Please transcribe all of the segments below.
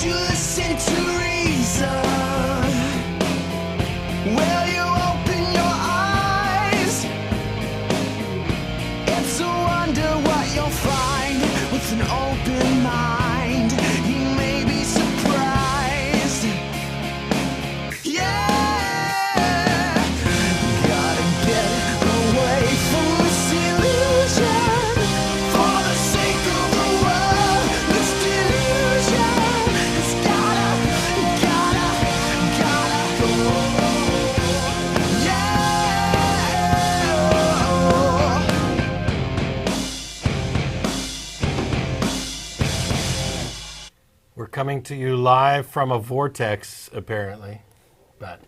you listen to reason? Will you open your eyes? It's a wonder what you'll find with an open mind. You may be surprised. Yeah, gotta get away from this illusion for the sake of the world. This delusion, it's gotta go. We're coming to you live from a vortex, apparently. But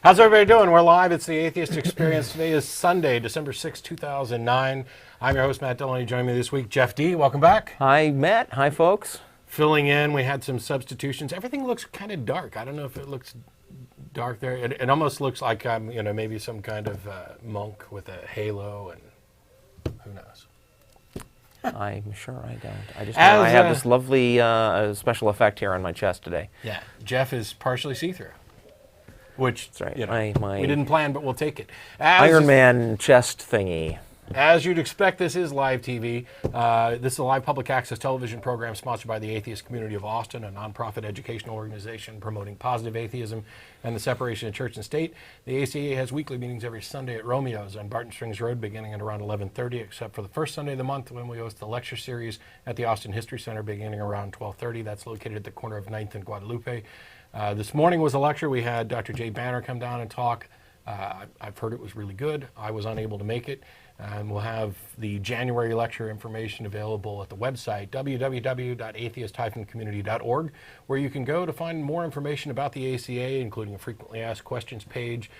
how's everybody doing? We're live. It's the Atheist Experience. Today is Sunday, December 6, 2009. I'm your host, Matt Dillahunty. Joining me this week, Jeff D. Welcome back. Hi, Matt. Hi, folks. Filling in, we had some substitutions. Everything looks kind of dark. I don't know if it looks dark there. It almost looks like I'm, maybe some kind of monk with a halo, and who knows. I'm sure I don't. I have this lovely special effect here on my chest today. Yeah, Jeff is partially see-through, which That's right. we didn't plan, but we'll take it. Iron Man chest thingy. As you'd expect, this is live TV. This is a live public access television program sponsored by the Atheist Community of Austin, a nonprofit educational organization promoting positive atheism and the separation of church and state. The ACA has weekly meetings every Sunday at Romeo's on Barton Springs Road beginning at around 11:30, except for the first Sunday of the month when we host the lecture series at the Austin History Center beginning around 12:30. That's located at the corner of 9th and Guadalupe. This morning was a lecture. We had Dr. Jay Banner come down and talk. I've heard it was really good. I was unable to make it. We'll have the January lecture information available at the website, www.atheist-community.org, where you can go to find more information about the ACA, including a frequently asked questions page,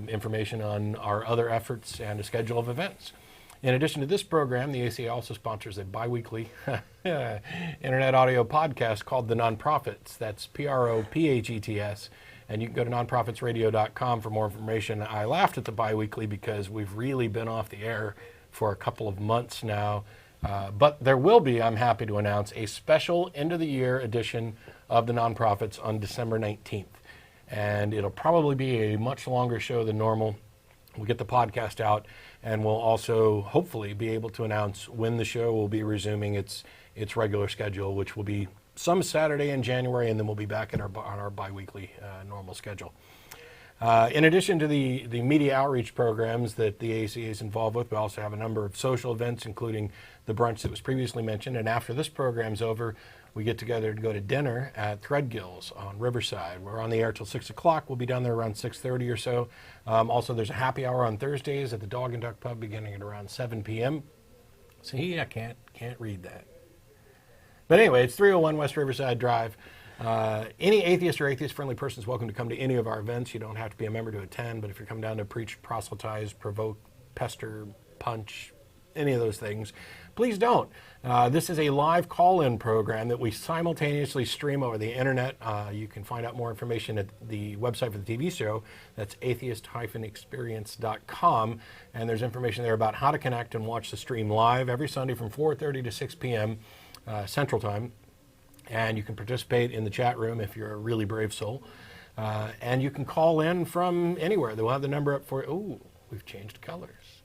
information on our other efforts, and a schedule of events. In addition to this program, the ACA also sponsors a bi-weekly internet audio podcast called The Nonprofits. That's PROPHETS. And you can go to nonprofitsradio.com for more information. I laughed at the bi-weekly because we've really been off the air for a couple of months now. But there will be, I'm happy to announce, a special end-of-the-year edition of the Nonprofits on December 19th. And it'll probably be a much longer show than normal. We'll get the podcast out, and we'll also hopefully be able to announce when the show will be resuming its regular schedule, which will be some Saturday in January, and then we'll be back on our bi-weekly normal schedule. In addition to the media outreach programs that the ACA is involved with, we also have a number of social events, including the brunch that was previously mentioned. And after this program's over, we get together to go to dinner at Threadgill's on Riverside. We're on the air till 6 o'clock. We'll be down there around 6:30 or so. Also, there's a happy hour on Thursdays at the Dog and Duck Pub beginning at around 7 p.m. See, I can't read that. But anyway, it's 301 West Riverside Drive. Any atheist or atheist-friendly person is welcome to come to any of our events. You don't have to be a member to attend, but if you're coming down to preach, proselytize, provoke, pester, punch, any of those things, please don't. This is a live call-in program that we simultaneously stream over the internet. You can find out more information at the website for the TV show. That's atheist-experience.com, and there's information there about how to connect and watch the stream live every Sunday from 4:30 to 6 p.m. Central Time, and you can participate in the chat room if you're a really brave soul, and you can call in from anywhere. They'll have the number up for you. Oh, we've changed colors.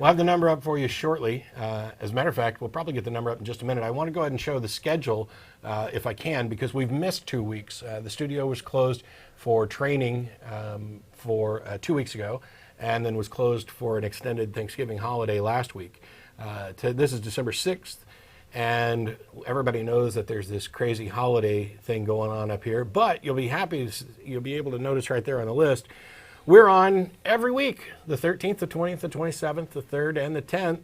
We'll have the number up for you shortly. As a matter of fact, we'll probably get the number up in just a minute. I want to go ahead and show the schedule if I can, because we've missed 2 weeks. The studio was closed for training for 2 weeks ago, and then was closed for an extended Thanksgiving holiday last week. This is December 6th. And everybody knows that there's this crazy holiday thing going on up here, but you'll be able to notice right there on the list, we're on every week, the 13th, the 20th, the 27th, the 3rd, and the 10th.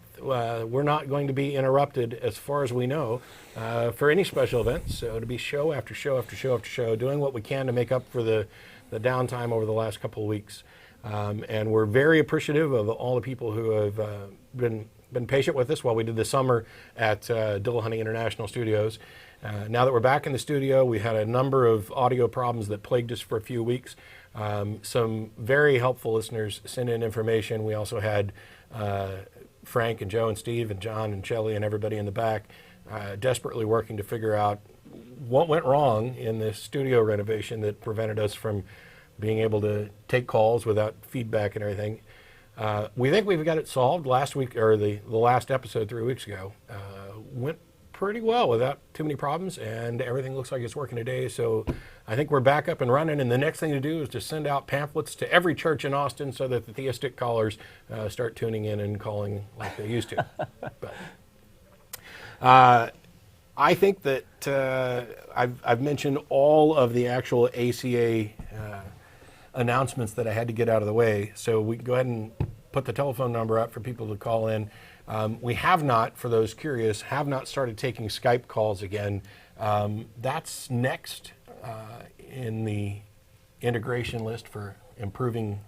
We're not going to be interrupted, as far as we know, for any special events. So it'll be show after show after show after show, doing what we can to make up for the downtime over the last couple of weeks. And we're very appreciative of all the people who have been patient with us while we did the summer at Dillahunty International Studios. Now that we're back in the studio, we had a number of audio problems that plagued us for a few weeks. Some very helpful listeners sent in information. We also had Frank and Joe and Steve and John and Shelley and everybody in the back desperately working to figure out what went wrong in this studio renovation that prevented us from being able to take calls without feedback and everything. We think we've got it solved. Last week, or the last episode 3 weeks ago, went pretty well without too many problems, and everything looks like it's working today. So I think we're back up and running, and the next thing to do is to send out pamphlets to every church in Austin so that the theistic callers start tuning in and calling like they used to. But I think that I've mentioned all of the actual ACA announcements that I had to get out of the way, so we can go ahead and put the telephone number up for people to call in. We have not, for those curious, have not started taking Skype calls again. That's next in the integration list for improving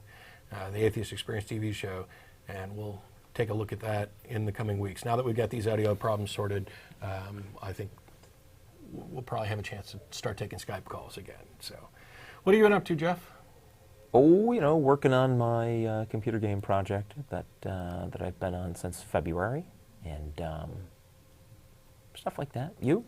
the Atheist Experience TV show, and we'll take a look at that in the coming weeks. Now that we've got these audio problems sorted, I think we'll probably have a chance to start taking Skype calls again. So, what are you been up to, Jeff? Oh, working on my computer game project that I've been on since February, and stuff like that. You?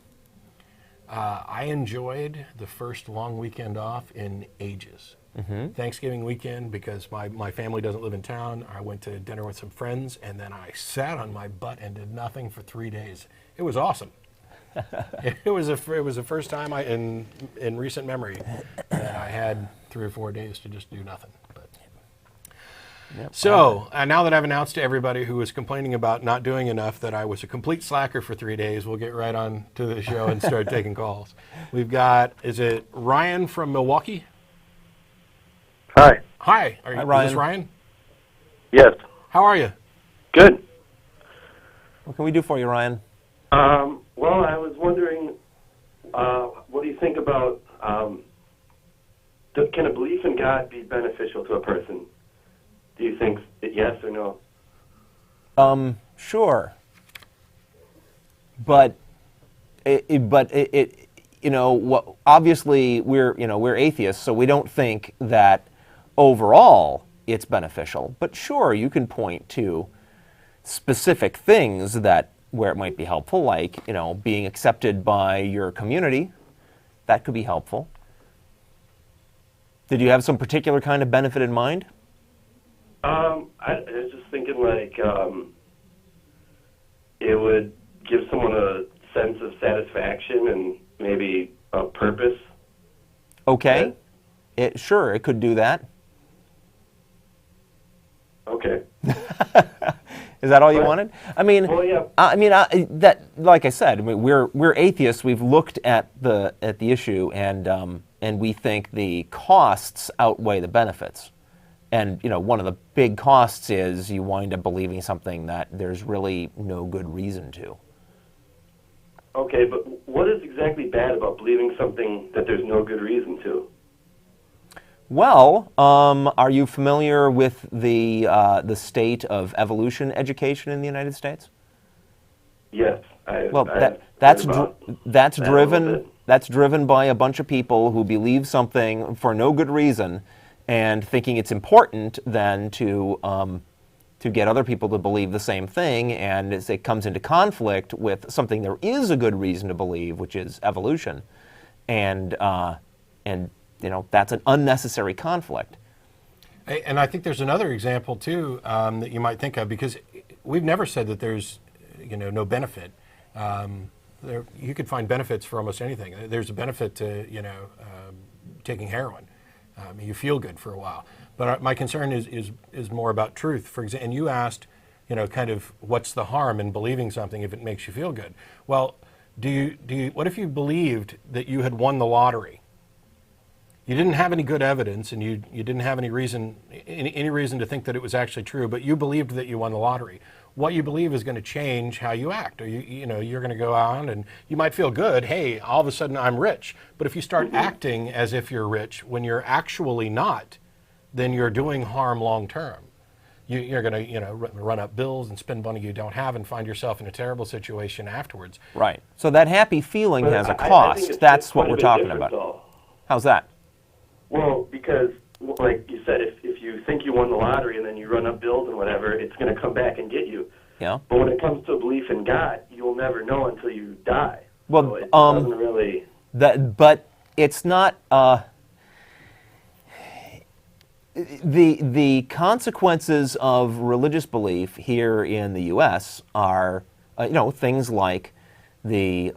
I enjoyed the first long weekend off in ages. Mm-hmm. Thanksgiving weekend, because my family doesn't live in town. I went to dinner with some friends, and then I sat on my butt and did nothing for 3 days. It was awesome. It was the first time in recent memory that I had 3 or 4 days to just do nothing. But. Yep. So now that I've announced to everybody who was complaining about not doing enough that I was a complete slacker for 3 days, we'll get right on to the show and start taking calls. We've got, is it Ryan from Milwaukee? Hi. Hi. Hi, Ryan. Is this Ryan? Yes. How are you? Good. What can we do for you, Ryan? Well, I was wondering, what do you think about, can a belief in God be beneficial to a person? Do you think yes or no? Sure. But obviously we're atheists, so we don't think that overall it's beneficial. But sure, you can point to specific things where it might be helpful, like, being accepted by your community. That could be helpful. Did you have some particular kind of benefit in mind? I was just thinking, like, it would give someone a sense of satisfaction and maybe a purpose. Okay. Sure, it could do that. Okay. Is that all you wanted? I mean, well, yeah. That, like I said, we're atheists. We've looked at the issue, and we think the costs outweigh the benefits. And one of the big costs is you wind up believing something that there's really no good reason to. Okay, but what is exactly bad about believing something that there's no good reason to? Well, are you familiar with the state of evolution education in the United States? Yes. That's driven by a bunch of people who believe something for no good reason, and thinking it's important then to get other people to believe the same thing, and it comes into conflict with something there is a good reason to believe, which is evolution, and that's an unnecessary conflict. And I think there's another example too that you might think of, because we've never said that there's no benefit. You could find benefits for almost anything. There's a benefit to taking heroin. You feel good for a while. But my concern is more about truth. For example, and you asked, kind of what's the harm in believing something if it makes you feel good? Well, what if you believed that you had won the lottery? You didn't have any good evidence, and you didn't have any reason to think that it was actually true, but you believed that you won the lottery. What you believe is going to change how you act. Or you're going to go on and you might feel good. Hey, all of a sudden I'm rich. But if you start acting as if you're rich when you're actually not, then you're doing harm long term. You're going to run up bills and spend money you don't have and find yourself in a terrible situation afterwards. Right. So that happy feeling has a cost. That's what we're talking about. Though. How's that? Well, because, like you said, if you think you won the lottery and then you run up bills and whatever, it's going to come back and get you. Yeah. But when it comes to a belief in God, you'll never know until you die. Well, so it doesn't really. But it's not. The consequences of religious belief here in the U.S. are, things like the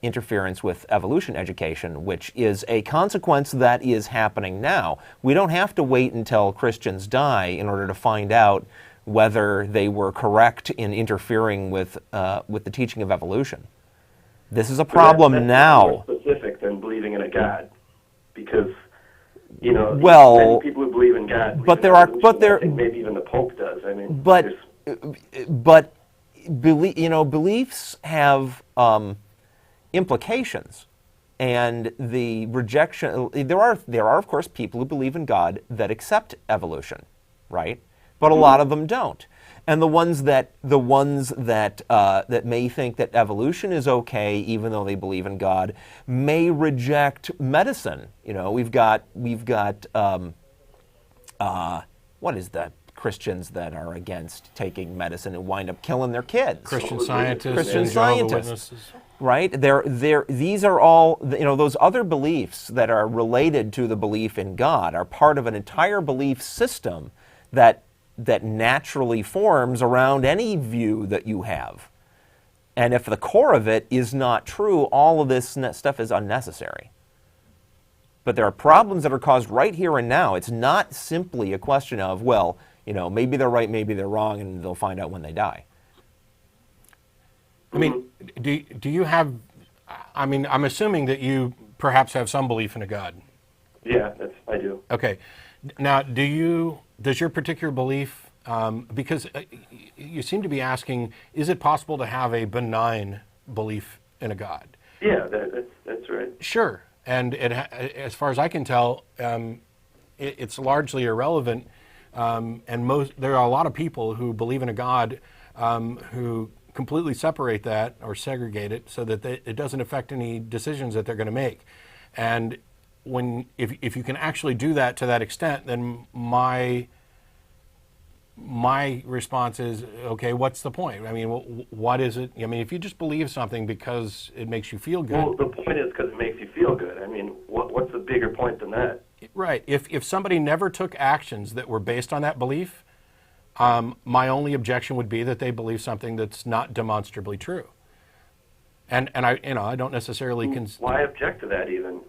interference with evolution education, which is a consequence that is happening now. We don't have to wait until Christians die in order to find out whether they were correct in interfering with the teaching of evolution. This is a problem that's now. More specific than believing in a God, because many people who believe in God. But there I think maybe even the Pope does. I mean, beliefs have implications, and the rejection. There are of course people who believe in God that accept evolution, right? But a lot of them don't. And the ones that may think that evolution is okay, even though they believe in God, may reject medicine. We've got what is that? Christians that are against taking medicine and wind up killing their kids. Christian scientists, Christian and Jehovah's scientists. Witnesses. Right? These are all, those other beliefs that are related to the belief in God are part of an entire belief system that naturally forms around any view that you have. And if the core of it is not true, all of this stuff is unnecessary. But there are problems that are caused right here and now. It's not simply a question of, maybe they're right, maybe they're wrong, and they'll find out when they die. I mean, do you have, I'm assuming that you perhaps have some belief in a God. Yeah, I do. Okay. Now, does your particular belief, because you seem to be asking, is it possible to have a benign belief in a God? Yeah, that's right. Sure. And as far as I can tell, it's largely irrelevant. And there are a lot of people who believe in a God who completely separate that or segregate it so that it doesn't affect any decisions that they're going to make. And if you can actually do that to that extent, then my response is, okay, what's the point? I mean, what is it? I mean, if you just believe something because it makes you feel good. Well, the point is because it makes you feel good. I mean, what's the bigger point than that? Right. If somebody never took actions that were based on that belief, my only objection would be that they believe something that's not demonstrably true. And I don't necessarily. Why object to that even?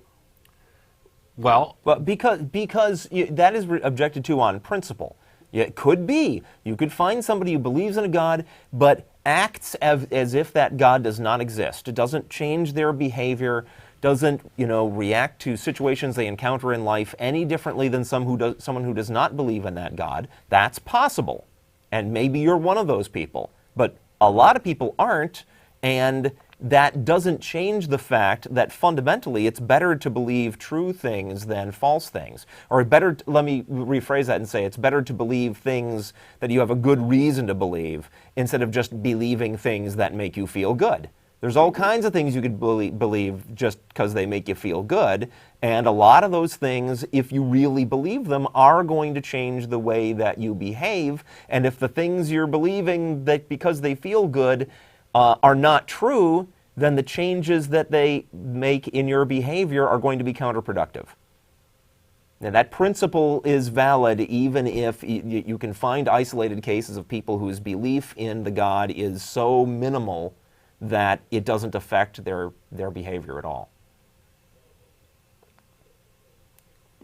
Well, because that is objected to on principle. It could be. You could find somebody who believes in a God, but acts as if that God does not exist. It doesn't change their behavior, doesn't react to situations they encounter in life any differently than someone who does not believe in that God. That's possible. And maybe you're one of those people. But a lot of people aren't, and that doesn't change the fact that fundamentally it's better to believe true things than false things. Or let me rephrase that and say it's better to believe things that you have a good reason to believe instead of just believing things that make you feel good. There's all kinds of things you could believe just because they make you feel good, and a lot of those things, if you really believe them, are going to change the way that you behave. And if the things you're believing that because they feel good are not true, then the changes that they make in your behavior are going to be counterproductive. Now, that principle is valid even if you can find isolated cases of people whose belief in the God is so minimal that it doesn't affect their behavior at all.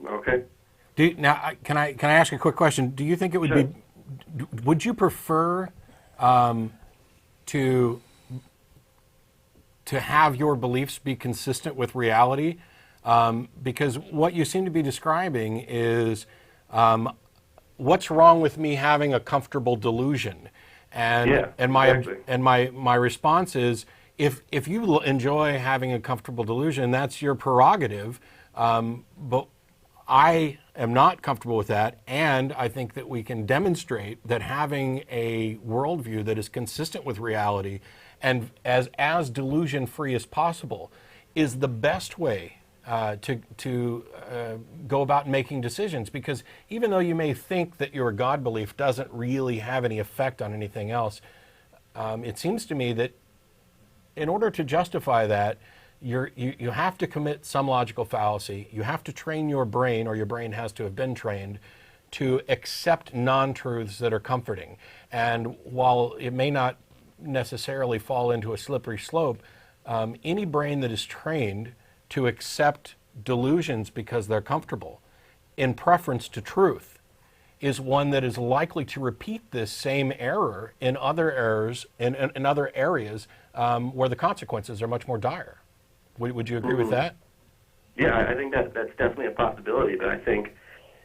Okay. Now, can I ask a quick question? Do you think it would Sure. would you prefer to have your beliefs be consistent with reality? Because what you seem to be describing is what's wrong with me having a comfortable delusion? My response is, if you enjoy having a comfortable delusion, that's your prerogative. But I am not comfortable with that, and I think that we can demonstrate that having a worldview that is consistent with reality and as delusion-free as possible is the best way to go about making decisions. Because even though you may think that your God belief doesn't really have any effect on anything else, it seems to me that in order to justify that, you have to commit some logical fallacy. You have to train your brain, or your brain has to have been trained, to accept non-truths that are comforting. And while it may not necessarily fall into a slippery slope, any brain that is trained to accept delusions because they're comfortable in preference to truth is one that is likely to repeat this same error in other errors in other areas where the consequences are much more dire. Would you agree with that? Yeah, I think that's definitely a possibility, but I think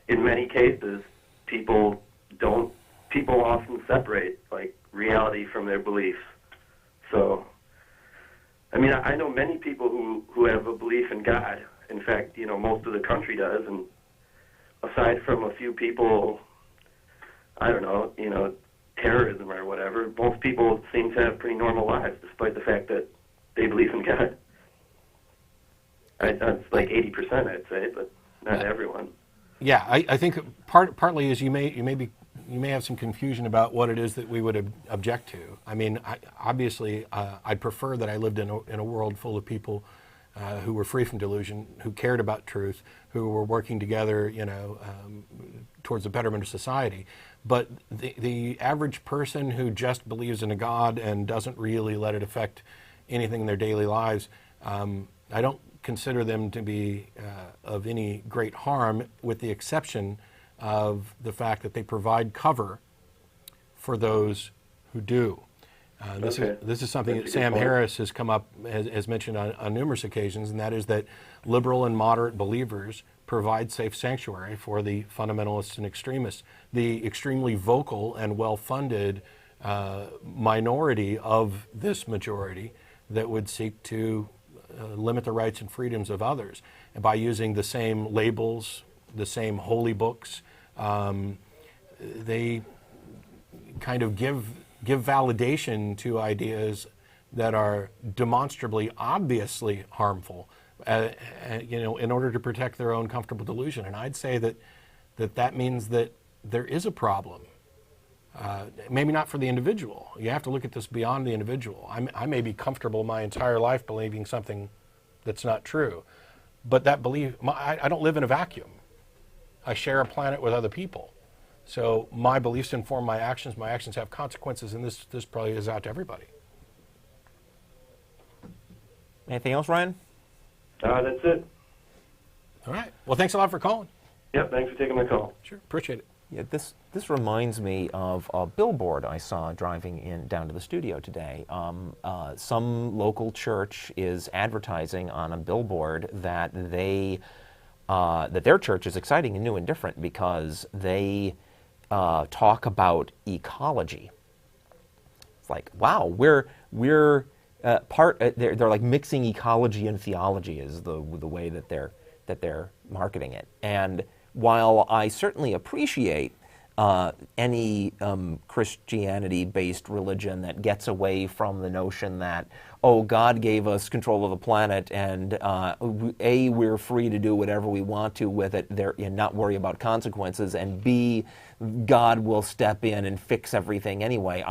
in many cases people often separate like reality from their beliefs. So, I mean, I know many people who have a belief in God. In fact, most of the country does, and aside from a few people, I don't know, terrorism or whatever, most people seem to have pretty normal lives despite the fact that they believe in God. That's like 80%, I'd say, but not everyone. Yeah, I think partly is you may have some confusion about what it is that we would object to. I mean, obviously, I'd prefer that I lived in a world full of people who were free from delusion, who cared about truth, who were working together, towards the betterment of society. But the average person who just believes in a God and doesn't really let it affect anything in their daily lives, I don't consider them to be of any great harm, with the exception of the fact that they provide cover for those who do. This is something that Sam Harris has come up, has mentioned on numerous occasions, and that is that liberal and moderate believers provide safe sanctuary for the fundamentalists and extremists. The extremely vocal and well-funded minority of this majority that would seek to limit the rights and freedoms of others, and by using the same labels, the same holy books, they kind of give validation to ideas that are demonstrably, obviously harmful, in order to protect their own comfortable delusion. And I'd say that means that there is a problem. Maybe not for the individual. You have to look at this beyond the individual. I may be comfortable my entire life believing something that's not true, but that belief, I don't live in a vacuum. I share a planet with other people. So my beliefs inform my actions have consequences, and this probably is out to everybody. Anything else, Ryan? That's it. All right. Well, thanks a lot for calling. Yep, thanks for taking my call. Sure, appreciate it. Yeah, this reminds me of a billboard I saw driving down to the studio today. Some local church is advertising on a billboard that that their church is exciting and new and different because they talk about ecology. It's like, wow, we're they're like mixing ecology and theology is the way that they're marketing it. And while I certainly appreciate any Christianity-based religion that gets away from the notion that, oh, God gave us control of the planet and A, we're free to do whatever we want to with it and not worry about consequences, and B, God will step in and fix everything anyway.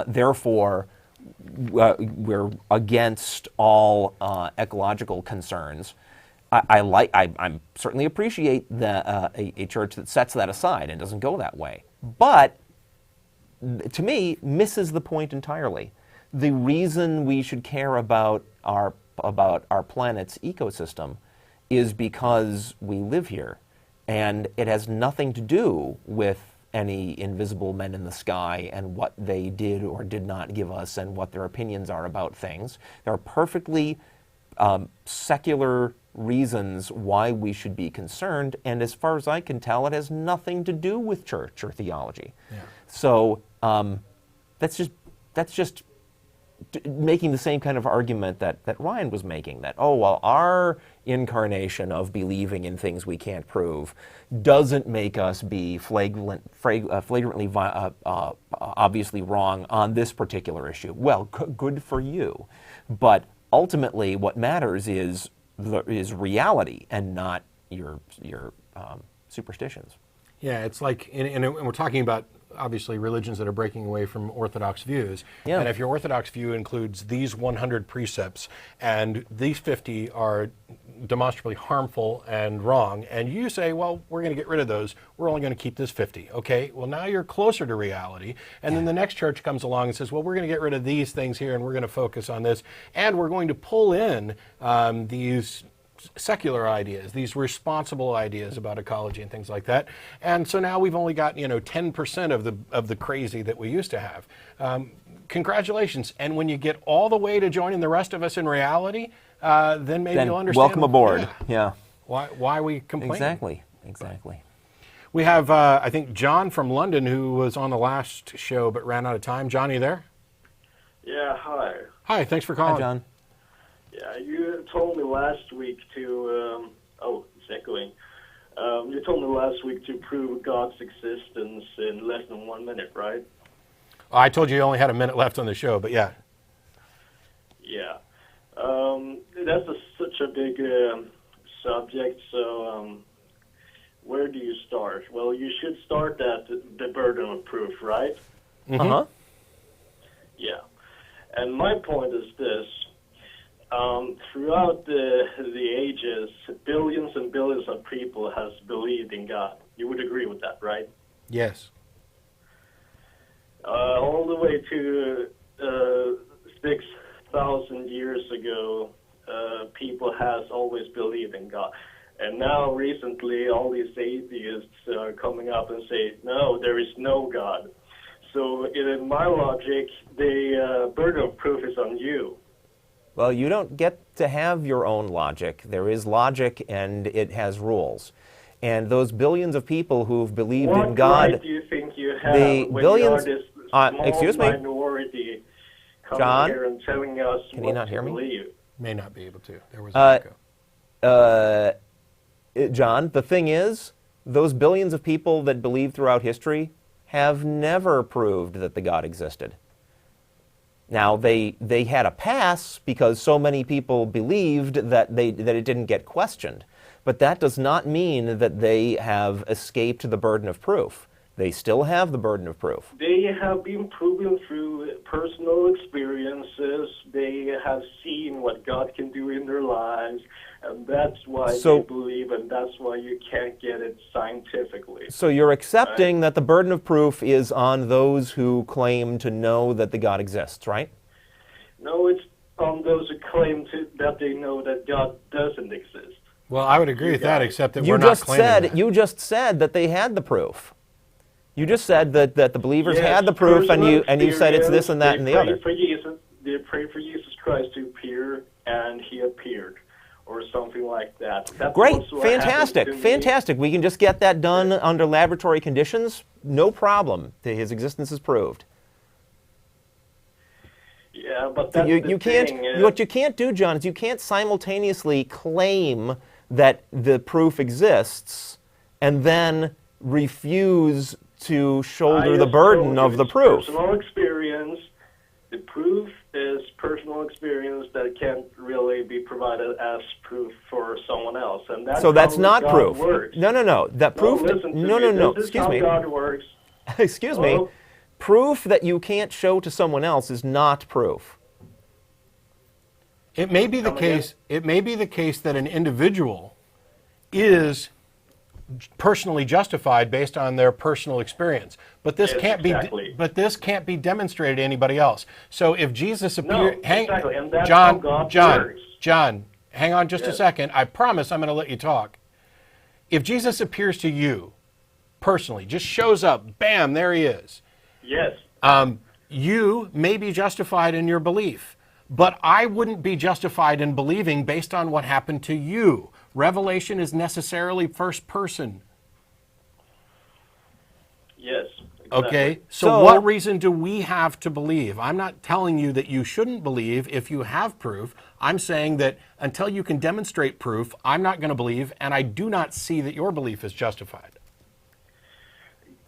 Therefore, we're against all ecological concerns. I certainly appreciate a church that sets that aside and doesn't go that way. But to me, misses the point entirely. The reason we should care about our planet's ecosystem is because we live here, and it has nothing to do with any invisible men in the sky and what they did or did not give us and what their opinions are about things. There are perfectly secular reasons why we should be concerned, and as far as I can tell, it has nothing to do with church or theology. Yeah. So that's just making the same kind of argument that Ryan was making, that, oh, well, our incarnation of believing in things we can't prove doesn't make us be flagrantly obviously wrong on this particular issue. Well, good for you. But ultimately, what matters is reality and not your superstitions. Yeah, it's like, and we're talking about obviously religions that are breaking away from Orthodox views. Yeah. And if your Orthodox view includes these 100 precepts and these 50 are demonstrably harmful and wrong, and you say, well, we're going to get rid of those, we're only going to keep this 50. Okay, well, now you're closer to reality. And then the next church comes along and says, well, we're going to get rid of these things here and we're going to focus on this. And we're going to pull in these secular ideas, these responsible ideas about ecology and things like that. And so now we've only got 10% of the crazy that we used to have. Congratulations. And when you get all the way to joining the rest of us in reality, then maybe you'll understand. Welcome aboard. Yeah. Why we complain. Exactly. We have, I think, John from London, who was on the last show but ran out of time. John, are you there? Yeah, hi. Hi, thanks for calling. Hi, John. Yeah, you told me last week to, it's echoing. You told me last week to prove God's existence in less than 1 minute, right? I told you you only had a minute left on the show, but yeah. Yeah. That's such a big subject, so where do you start? Well, you should start at the burden of proof, right? Mm-hmm. Uh-huh. Yeah. And my point is this. Throughout the ages, billions and billions of people has believed in God. You would agree with that, right? Yes. All the way to 6,000 years ago, people has always believed in God. And now, recently, all these atheists are coming up and say, no, there is no God. So, in my logic, the burden of proof is on you. Well, you don't get to have your own logic. There is logic, and it has rules. And those billions of people who've believed in God... What right do you think you have the when billions, you are this excuse small me? minority coming John? here and telling us Can what you not to hear me? believe? May not be able to. There was an echo. John, the thing is, those billions of people that believe throughout history have never proved that the God existed. Now, they had a pass because so many people believed that it didn't get questioned. But that does not mean that they have escaped the burden of proof. They still have the burden of proof. They have been proven through personal experiences. They have seen what God can do in their lives, and that's why they believe, and that's why you can't get it scientifically. So you're accepting that the burden of proof is on those who claim to know that the God exists, right? No, it's on those who claim that they know that God doesn't exist. Well, I would agree with that, except that You we're not claiming that. You just said that they had the proof. You just said that the believers had the proof, and you said it's this and that and the other. They prayed for Jesus Christ to appear, and he appeared, or something like that. That's Great, fantastic. We can just get that done under laboratory conditions. No problem. His existence is proved. Yeah, but that's you can't. What you can't do, John, is you can't simultaneously claim that the proof exists and then refuse to shoulder the burden of the proof. Personal experience. The proof is personal experience that can't really be provided as proof for someone else, and that's so that's how not God proof. Works. No. That proof. No. This Excuse is how me. God works. Excuse me. Proof that you can't show to someone else is not proof. It may be the case. It may be the case that an individual is personally justified based on their personal experience, but this can't be. But this can't be demonstrated to anybody else. So if Jesus appeared, and that's how God works. John, hang on just a second. I promise I'm going to let you talk. If Jesus appears to you personally, just shows up, bam, there he is. Yes. You may be justified in your belief, but I wouldn't be justified in believing based on what happened to you. Revelation is necessarily first person. Yes. Exactly. Okay, so what reason do we have to believe? I'm not telling you that you shouldn't believe if you have proof. I'm saying that until you can demonstrate proof, I'm not going to believe, and I do not see that your belief is justified.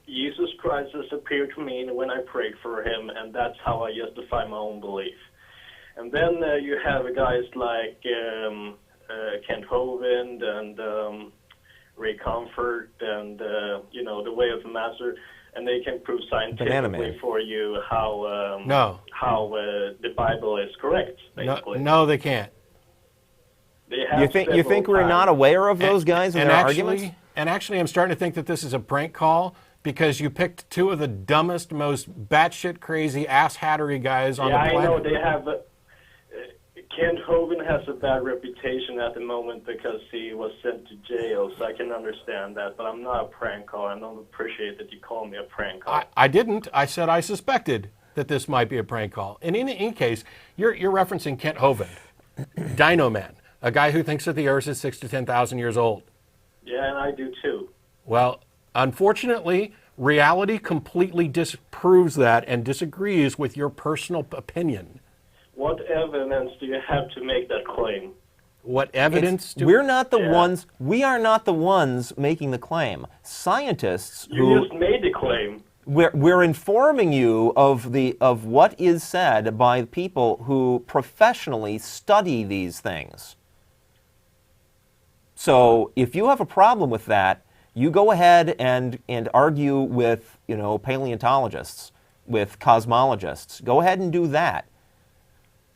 Jesus Christ has appeared to me when I prayed for him, and that's how I justify my own belief. And then you have guys like Kent Hovind and Ray Comfort and, The Way of the Master. and they can prove Banana scientifically Man. for you how No. the Bible is correct. No, Basically, no, they can't. They have You think several we're not times. aware of those guys and their arguments? And actually, I'm starting to think that this is a prank call because you picked two of the dumbest, most batshit crazy ass-hattery guys on the Yeah, I planet. know they have. Kent Hovind has a bad reputation at the moment because he was sent to jail, so I can understand that. But I'm not a prank call. I don't appreciate that you call me a prank call. I didn't. I said I suspected that this might be a prank call. And in any case, you're referencing Kent Hovind, Dino Man, a guy who thinks that the Earth is 6,000 to 10,000 years old. Yeah, and I do too. Well, unfortunately, reality completely disproves that and disagrees with your personal opinion. What evidence do you have to make that claim? What evidence do We're not the Yeah. ones. We are not the ones making the claim. Scientists You who just made the claim. we're informing you of what is said by people who professionally study these things. So if you have a problem with that, you go ahead and argue with paleontologists, with cosmologists. Go ahead and do that.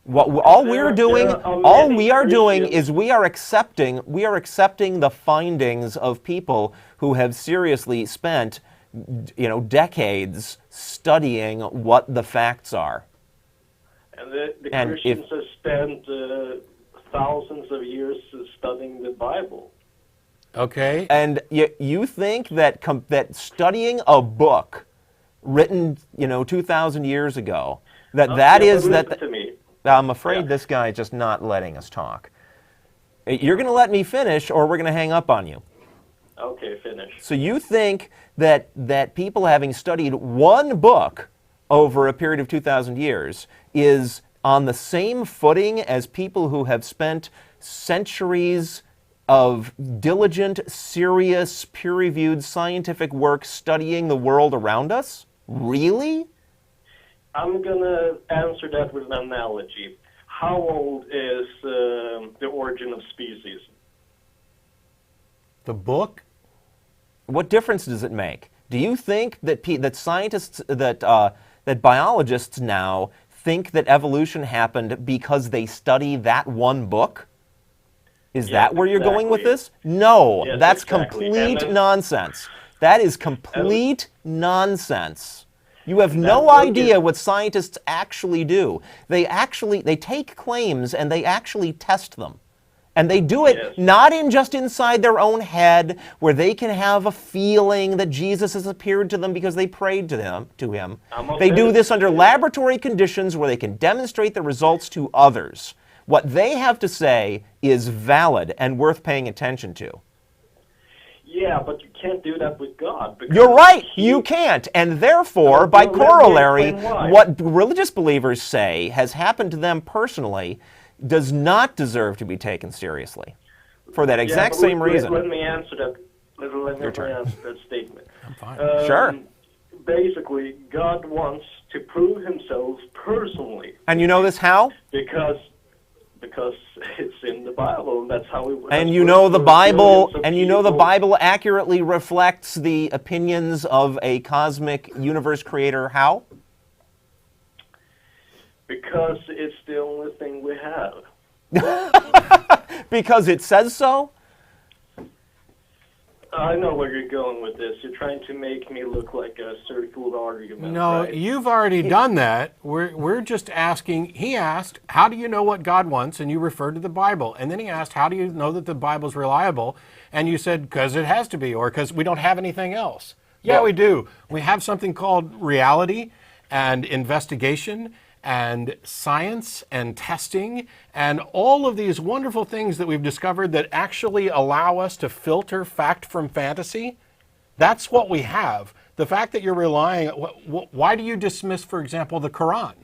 All we are doing is we are accepting the findings of people who have seriously spent decades studying what the facts are. And the And Christians have spent thousands of years studying the Bible. Okay. And you think that that studying a book written 2,000 years ago that Yeah, is but that. listen to me. I'm afraid Yeah. this guy is just not letting us talk. You're going to let me finish, or we're going to hang up on you. Okay, finish. So you think that people having studied one book over a period of 2,000 years is on the same footing as people who have spent centuries of diligent, serious, peer-reviewed scientific work studying the world around us? Really? I'm going to answer that with an analogy. How old is The Origin of Species? The book? What difference does it make? Do you think that scientists, that biologists now think that evolution happened because they study that one book? Is that where you're going with this? No, Yes, that's exactly. complete And then- nonsense. That is complete nonsense. You have no book idea is- what scientists actually do. They take claims and they actually test them. And they do it Yes. not just inside their own head, where they can have a feeling that Jesus has appeared to them because they prayed to him. They do this under laboratory conditions where they can demonstrate the results to others. What they have to say is valid and worth paying attention to. Yeah, but you can't do that with God. because You're right, he- you can't. And therefore, by Well, let me corollary, explain why. what religious believers say has happened to them personally does not deserve to be taken seriously for that exact but same let reason. me answer that. Let me turn. answer that statement. I'm fine. Sure. Basically, God wants to prove himself personally And you know this how? because it's in the Bible, and that's how we. And you know the Bible, Bible accurately reflects the opinions of a cosmic universe creator how? Because it's the only thing we have. Because it says so? I know where you're going with this. You're trying to make me look like a circular argument. No, right? you've already done that. We're just asking. He asked, how do you know what God wants? And you referred to the Bible. And then he asked, how do you know that the Bible's reliable? And you said, because it has to be, or because we don't have anything else. Yeah, Well- we do. We have something called reality and investigation and science and testing and all of these wonderful things that we've discovered that actually allow us to filter fact from fantasy. That's what we have. The fact that you're relying, why do you dismiss, for example, the Quran?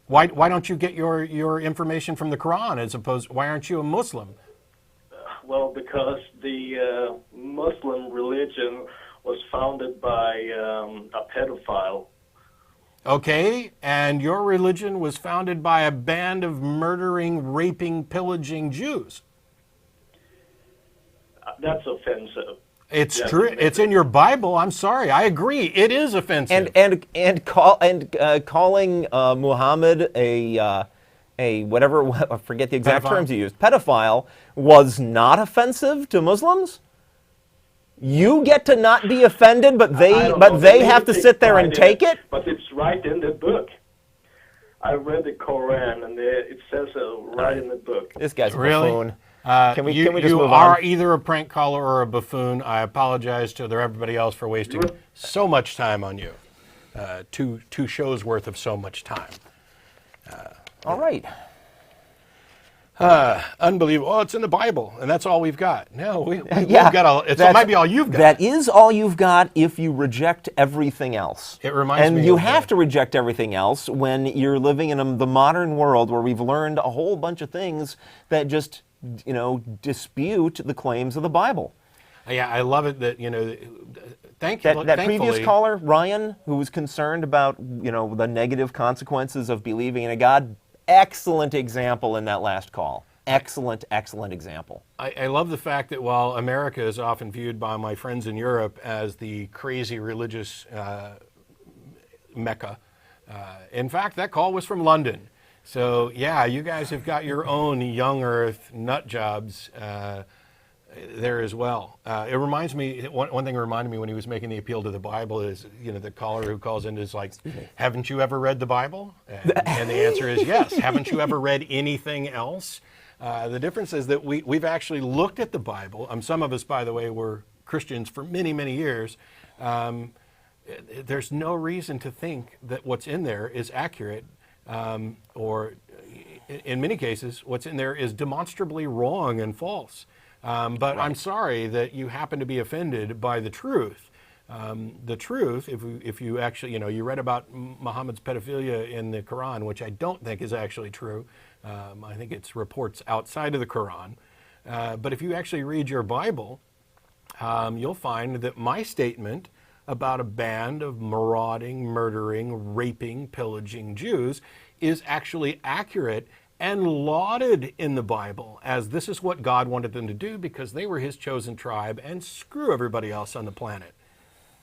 Why don't you get your information from the Quran as opposed, why aren't you a Muslim? Well, because the Muslim religion was founded by a pedophile. Okay, and your religion was founded by a band of murdering, raping, pillaging Jews. That's offensive. It's Yeah. true. It's in your Bible. I'm sorry. I agree. It is offensive. Calling Muhammad a whatever, I forget the exact Pedophile. terms you used, pedophile, was not offensive to Muslims? You get to not be offended, but I don't know. they have to sit there and take it? But it's right in the book. I read the Quran, and it says so right in the book. This guy's a Really? buffoon. Can we just you move are on? either a prank caller or a buffoon. I apologize to everybody else for wasting so much time on you. Two shows worth of so much time. All right. Unbelievable. Oh, it's in the Bible, and that's all we've got. No, we've Yeah, got it might be all you've got. That is all you've got if you reject everything else. It reminds me And you of have to reject everything else when you're living in the modern world where we've learned a whole bunch of things that just, dispute the claims of the Bible. Yeah, I love it that, that That previous caller, Ryan, who was concerned about, the negative consequences of believing in a God, excellent example in that last call. Excellent, excellent example. I love the fact that while America is often viewed by my friends in Europe as the crazy religious mecca, in fact, that call was from London. So, yeah, you guys have got your own young earth nut jobs there as well. It reminds me, one thing reminded me when he was making the appeal to the Bible is, the caller who calls in is like, haven't you ever read the Bible? And the answer is yes. Haven't you ever read anything else? The difference is that we've actually looked at the Bible. Some of us, by the way, were Christians for many, many years. There's no reason to think that what's in there is accurate, or in many cases, what's in there is demonstrably wrong and false. But right. I'm sorry that you happen to be offended by the truth. The truth, if you actually, you read about Muhammad's pedophilia in the Quran, which I don't think is actually true. I think it's reports outside of the Quran. But if you actually read your Bible, you'll find that my statement about a band of marauding, murdering, raping, pillaging Jews is actually accurate and lauded in the Bible as this is what God wanted them to do because they were his chosen tribe and screw everybody else on the planet.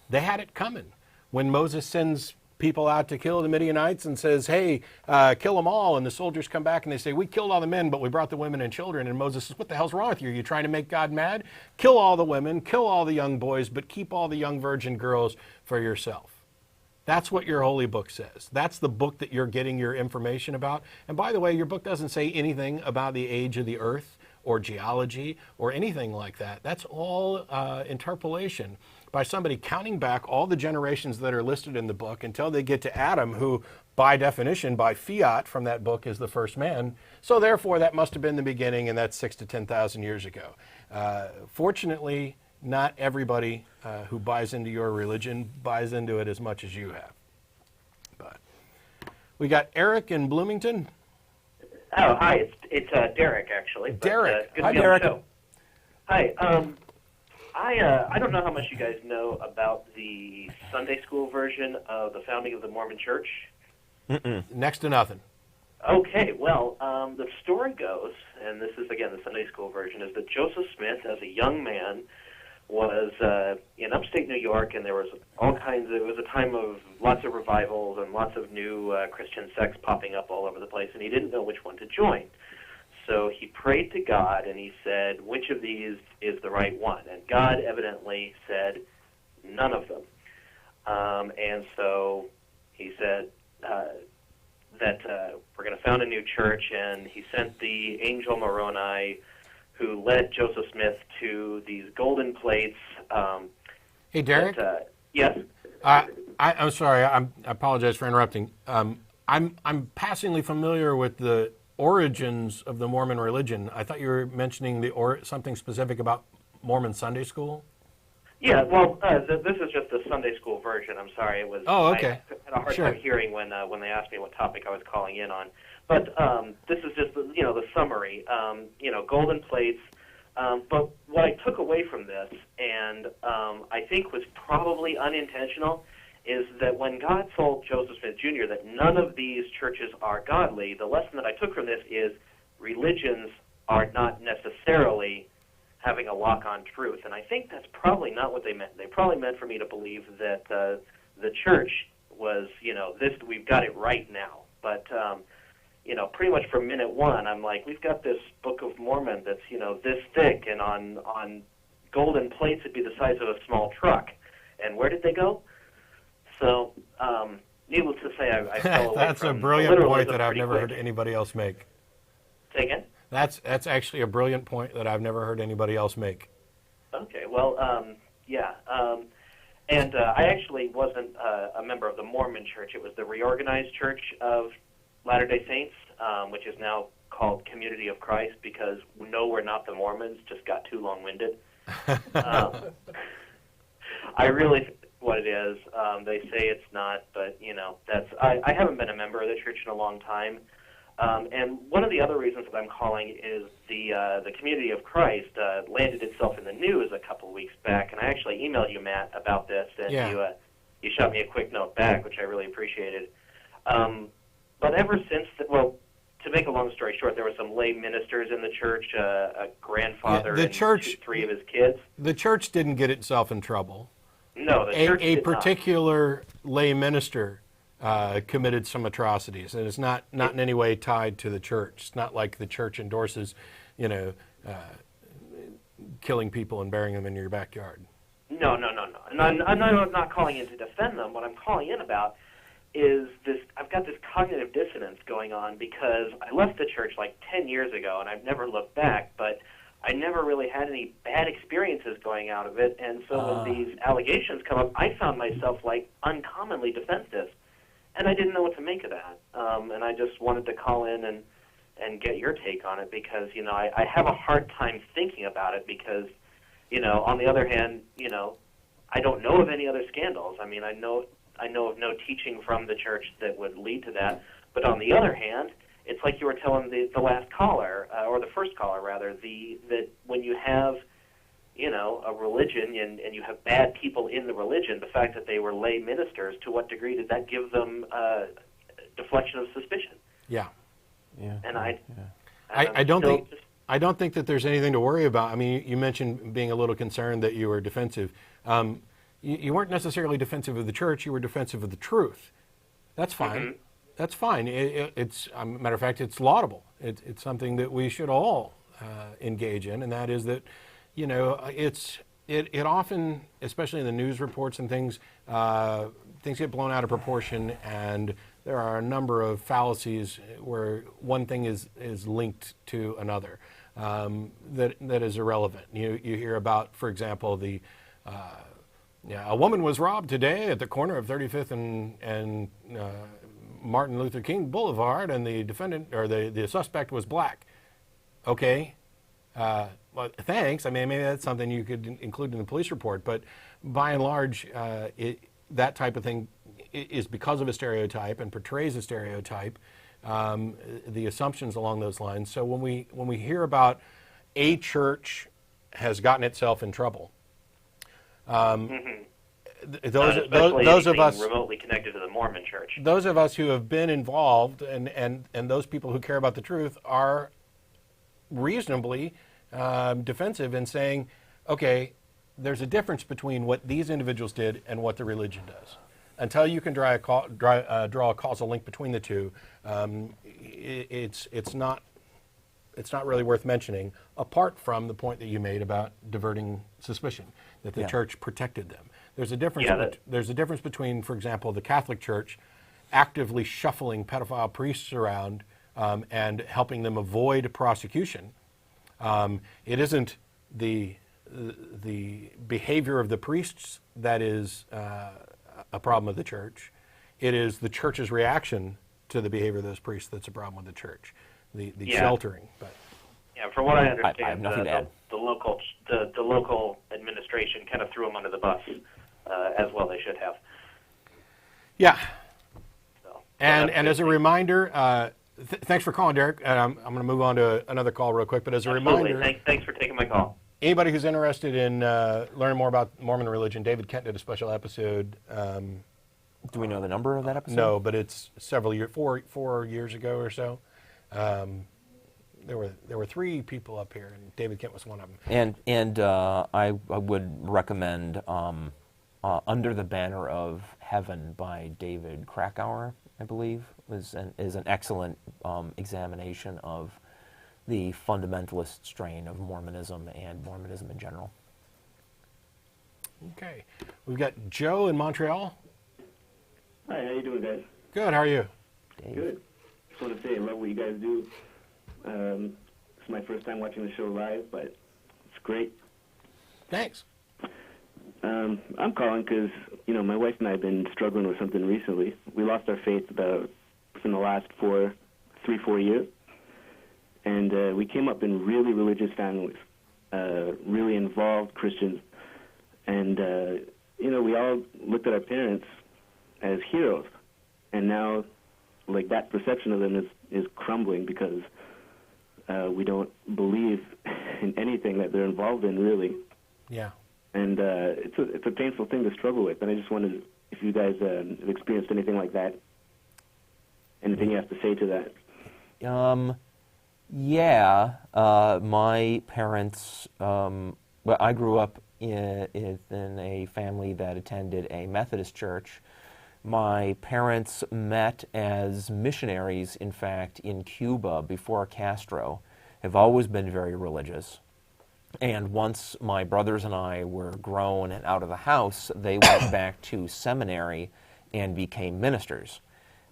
They had it coming. When Moses sends people out to kill the Midianites and says, hey, kill them all, and the soldiers come back and they say, we killed all the men, but we brought the women and children. And Moses says, what the hell's wrong with you? Are you trying to make God mad? Kill all the women, kill all the young boys, but keep all the young virgin girls for yourself. That's what your holy book says. That's the book that you're getting your information about. And by the way, your book doesn't say anything about the age of the earth or geology or anything like that. That's all interpolation by somebody counting back all the generations that are listed in the book until they get to Adam, who by definition, by fiat from that book, is the first man. So therefore, that must have been the beginning, and that's 6,000 to 10,000 years ago. Fortunately, not everybody who buys into your religion buys into it as much as you have. But we got Eric in Bloomington. Oh, hi. It's Derek, actually. But, Derek. good Hi, to be on Derek. the show. Hi. I don't know how much you guys know about the Sunday school version of the founding of the Mormon Church. Next to nothing. Okay, well, the story goes, and this is, again, the Sunday school version, is that Joseph Smith, as a young man, was in upstate New York, and there was it was a time of lots of revivals and lots of new Christian sects popping up all over the place, and he didn't know which one to join. So he prayed to God, and he said, which of these is the right one? And God evidently said, none of them. And so he said that we're going to found a new church, and he sent the angel Moroni, who led Joseph Smith to these golden plates. Hey, Derek? Yes? I'm sorry. I apologize for interrupting. I'm passingly familiar with the origins of the Mormon religion. I thought you were mentioning something specific about Mormon Sunday school. Yeah, well, this is just the Sunday school version. I'm sorry. It was. Oh, okay. I had a hard time hearing when they asked me what topic I was calling in on. But this is just the summary. Golden plates. But what I took away from this, and I think was probably unintentional, is that when God told Joseph Smith Jr. that none of these churches are godly, the lesson that I took from this is religions are not necessarily having a lock-on truth. And I think that's probably not what they meant. They probably meant for me to believe that the church was, we've got it right now. But, pretty much from minute one, I'm like, we've got this Book of Mormon that's, this thick, and on golden plates it'd be the size of a small truck. And where did they go? So, needless to say, I fell away That's from a brilliant point that I've pretty never quick. heard anybody else make. Say again? That's actually a brilliant point that I've never heard anybody else make. Okay, well, yeah. And I actually wasn't a member of the Mormon Church. It was the Reorganized Church of Latter-day Saints, which is now called Community of Christ, because no, we're not the Mormons, just got too long-winded. I really what it is. They say it's not, but, I haven't been a member of the church in a long time. And one of the other reasons that I'm calling is the Community of Christ landed itself in the news a couple of weeks back, and I actually emailed you, Matt, about this, and you shot me a quick note back, which I really appreciated. But ever since, to make a long story short, there were some lay ministers in the church, a grandfather and three of his kids. The church didn't get itself in trouble. No, the church did not. A particular lay minister committed some atrocities, and it's not in any way tied to the church. It's not like the church endorses, killing people and burying them in your backyard. No. And I'm not calling in to defend them. What I'm calling in about is this: I've got this cognitive dissonance going on because I left the church like 10 years ago, and I've never looked back, but I never really had any bad experiences going out of it, and so when these allegations come up, I found myself like uncommonly defensive. And I didn't know what to make of that. And I just wanted to call in and get your take on it because, I have a hard time thinking about it because, on the other hand, I don't know of any other scandals. I mean, I know of no teaching from the church that would lead to that. But on the other hand, it's like you were telling the last caller, or the first caller, rather, that when you have a religion and you have bad people in the religion, the fact that they were lay ministers, to what degree did that give them deflection of suspicion? Yeah. And I don't think that there's anything to worry about. I mean, you mentioned being a little concerned that you were defensive. You weren't necessarily defensive of the church. You were defensive of the truth. That's fine. Mm-hmm. That's fine. It's a matter of fact, it's laudable. It's something that we should all engage in, and that is that. It often, especially in the news reports and things, things get blown out of proportion, and there are a number of fallacies where one thing is linked to another that is irrelevant. You hear about, for example, a woman was robbed today at the corner of 35th and Martin Luther King Boulevard, and the defendant or the suspect was black. Okay. Well, thanks. I mean, maybe that's something you could include in the police report, but by and large, that type of thing is because of a stereotype and portrays a stereotype, the assumptions along those lines. So when we hear about a church has gotten itself in trouble, those of us remotely connected to the Mormon Church, those of us who have been involved, and those people who care about the truth are reasonably defensive in saying, okay, there's a difference between what these individuals did and what the religion does. Until you can draw a causal link between the two, it's not really worth mentioning. Apart from the point that you made about diverting suspicion, that the church protected them. There's a difference. There's a difference between, for example, the Catholic Church actively shuffling pedophile priests around and helping them avoid prosecution. It isn't the behavior of the priests that is a problem of the church. It is the church's reaction to the behavior of those priests that's a problem with the church. The sheltering. But from what I understand, I have nothing to add. The local administration kind of threw them under the bus, as well they should have. Yeah. So, and as a reminder. Thanks for calling, Derek. I'm going to move on to another call real quick. But as a reminder, thanks for taking my call. Anybody who's interested in learning more about Mormon religion, David Kent did a special episode. Do we know the number of that episode? No, but it's several years, 4 years ago or so. there were 3 people up here, and David Kent was one of them. And I would recommend Under the Banner of Heaven by David Krakauer, I believe, is an excellent examination of the fundamentalist strain of Mormonism and Mormonism in general. Okay. We've got Joe in Montreal. Hi, how you doing, guys? Good, how are you? Dave. Good. Just want to say I love what you guys do. It's my first time watching the show live, but it's great. Thanks. I'm calling because, my wife and I have been struggling with something recently. We lost our faith about within the last 4 years. And we came up in really religious families, really involved Christians. And, we all looked at our parents as heroes. And now, that perception of them is crumbling because we don't believe in anything that they're involved in, really. Yeah. And it's a painful thing to struggle with. And I just wondered if you guys have experienced anything like that. Anything you have to say to that? Yeah. My parents, I grew up in a family that attended a Methodist church. My parents met as missionaries, in fact, in Cuba before Castro, have always been very religious. And once my brothers and I were grown and out of the house, they went back to seminary and became ministers.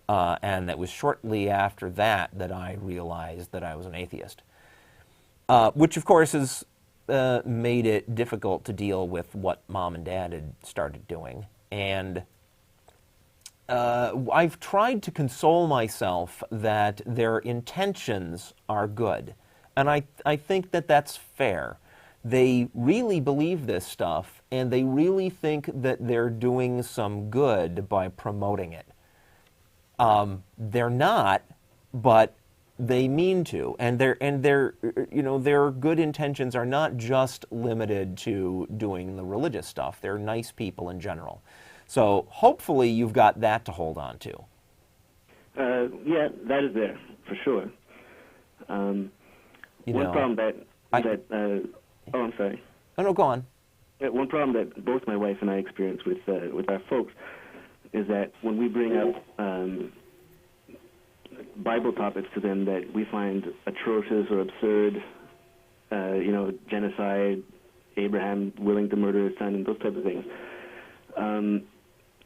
And it was shortly after that that I realized that I was an atheist, which, of course, has made it difficult to deal with what Mom and Dad had started doing. And I've tried to console myself that their intentions are good. And I think that that's fair. They really believe this stuff, and they really think that they're doing some good by promoting it. They're not, but they mean to, and their good intentions are not just limited to doing the religious stuff. They're nice people in general. So hopefully you've got that to hold on to. Yeah, that is there for sure. One problem that oh, I'm sorry. Oh no, go on. One problem that both my wife and I experience with our folks is that when we bring up Bible topics to them that we find atrocious or absurd, genocide, Abraham willing to murder his son, and those types of things,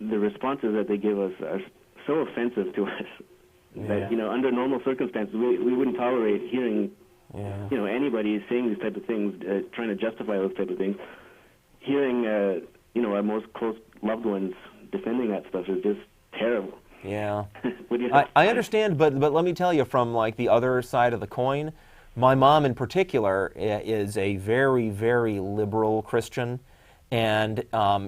the responses that they give us are so offensive to us that, under normal circumstances, we wouldn't tolerate hearing, anybody saying these type of things, trying to justify those type of things. Hearing, our most close loved ones defending that stuff is just terrible. Yeah. What do you think? I understand, but let me tell you from the other side of the coin, my mom in particular is a very, very liberal Christian, and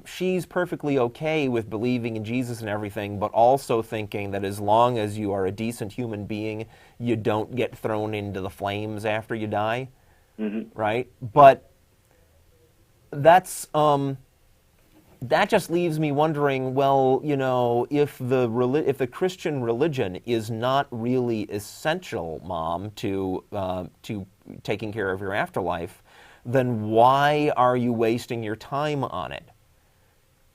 she's perfectly okay with believing in Jesus and everything, but also thinking that as long as you are a decent human being, you don't get thrown into the flames after you die, right? But that's that just leaves me wondering, well, if the Christian religion is not really essential, Mom, to taking care of your afterlife, then why are you wasting your time on it?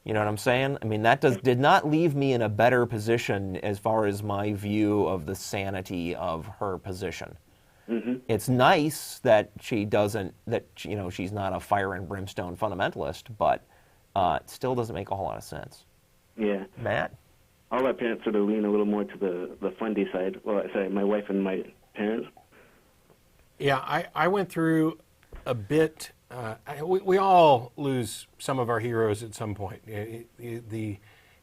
You know what I'm saying? I mean, that did not leave me in a better position as far as my view of the sanity of her position. It's nice that she's not a fire and brimstone fundamentalist, but it still doesn't make a whole lot of sense. Yeah. Matt? All our parents sort of lean a little more to the fundy side. Well, sorry, my wife and my parents. Yeah, I went through a bit. We all lose some of our heroes at some point.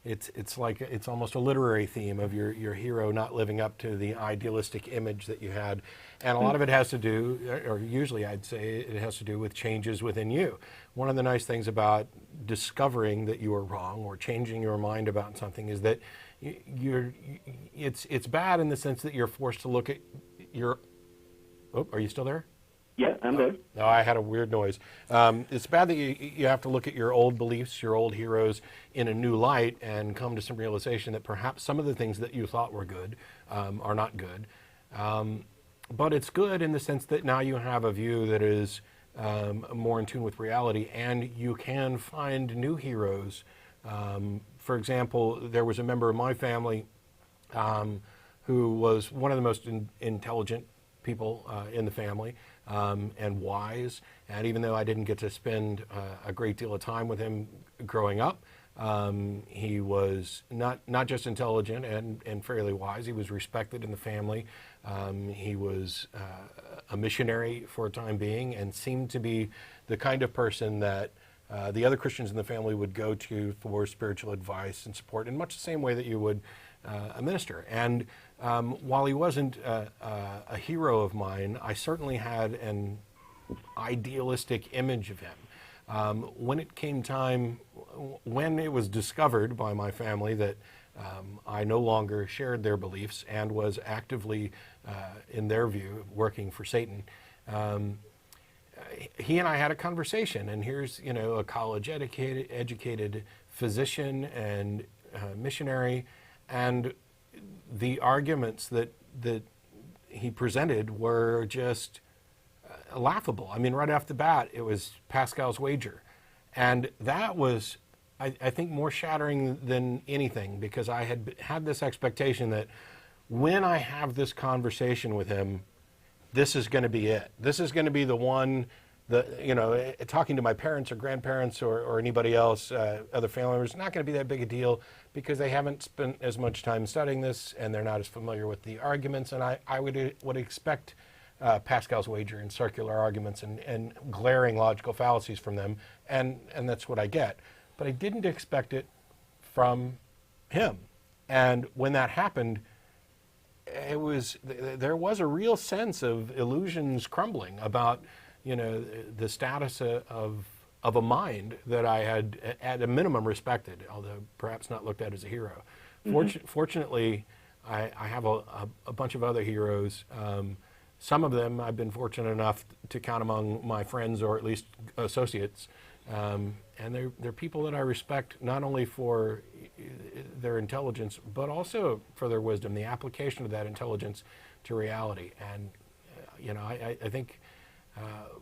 It's like it's almost a literary theme of your hero not living up to the idealistic image that you had, and a lot of it has to do, or usually I'd say it has to do with changes within you. One of the nice things about discovering that you are wrong or changing your mind about something is that it's bad in the sense that you're forced to look at your. Oh, are you still there? Yeah, I'm there. No, I had a weird noise. It's bad that you have to look at your old beliefs, your old heroes in a new light and come to some realization that perhaps some of the things that you thought were good are not good. but it's good in the sense that now you have a view that is more in tune with reality, and you can find new heroes. For example, there was a member of my family who was one of the most intelligent people in the family, and wise. And even though I didn't get to spend a great deal of time with him growing up, he was not just intelligent and fairly wise. He was respected in the family. He was a missionary for a time being, and seemed to be the kind of person that the other Christians in the family would go to for spiritual advice and support in much the same way that you would a minister. And while he wasn't a hero of mine, I certainly had an idealistic image of him. When it came time, when it was discovered by my family that I no longer shared their beliefs and was actively, in their view, working for Satan, he and I had a conversation. And here's, a college-educated physician and missionary, and the arguments that he presented were just laughable. I mean, right off the bat, it was Pascal's wager. And that was, I think, more shattering than anything, because I had this expectation that when I have this conversation with him, this is going to be it. This is going to be the one that, talking to my parents or grandparents or anybody else, other family members, not going to be that big a deal, because they haven't spent as much time studying this and they're not as familiar with the arguments. And I would expect Pascal's wager and circular arguments and glaring logical fallacies from them, and that's what I get. But I didn't expect it from him. And when that happened, there was a real sense of illusions crumbling about the status of a mind that I had at a minimum respected, although perhaps not looked at as a hero. Mm-hmm. Fortunately, I have a bunch of other heroes. Some of them I've been fortunate enough to count among my friends, or at least associates. And they're people that I respect, not only for their intelligence, but also for their wisdom, the application of that intelligence to reality. And, I think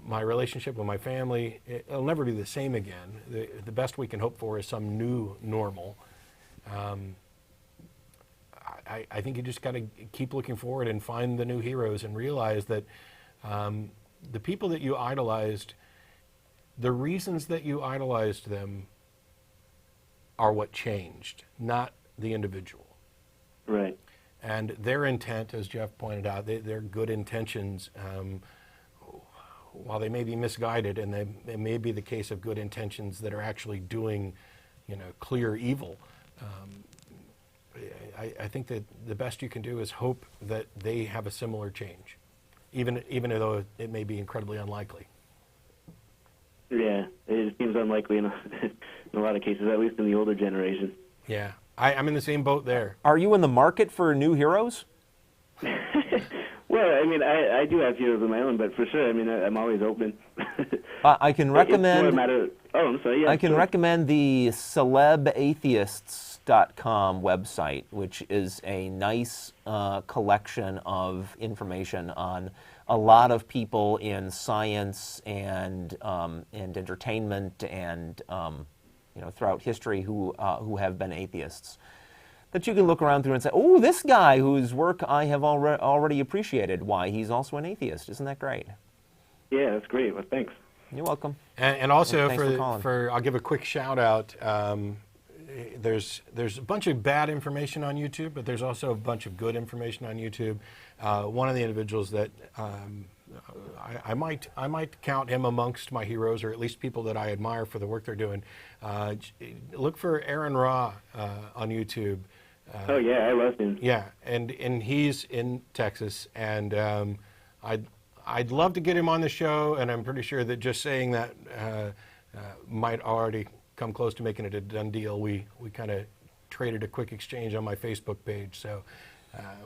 my relationship with my family, it'll never be the same again. The best we can hope for is some new normal. I think you just got to keep looking forward and find the new heroes and realize that the people that you idolized, the reasons that you idolized them are what changed, not the individual. Right. And their intent, as Jeff pointed out, their good intentions, while they may be misguided, and they may be the case of good intentions that are actually doing, clear evil, I think that the best you can do is hope that they have a similar change, even though it may be incredibly unlikely. Yeah, it seems unlikely in a lot of cases, at least in the older generation. Yeah, I'm in the same boat there. Are you in the market for new heroes? Well, I mean, I do have heroes of my own, but for sure, I mean, I'm always open. I can recommend. It's more a matter of, I'm sorry. Yeah, I can recommend the celebatheists.com website, which is a nice collection of information on a lot of people in science and entertainment and throughout history who have been atheists, that you can look around through and say, oh, this guy whose work I have already appreciated, why, he's also an atheist. Isn't that great? Yeah, that's great. Well, thanks. You're welcome. And also, for I'll give a quick shout out. There's a bunch of bad information on YouTube, but there's also a bunch of good information on YouTube. One of the individuals that I might count him amongst my heroes, or at least people that I admire for the work they're doing. Look for Aaron Ra on YouTube. Oh yeah, I love him. Yeah, and he's in Texas, and I'd love to get him on the show, and I'm pretty sure that just saying that might already come close to making it a done deal. We kind of traded a quick exchange on my Facebook page, so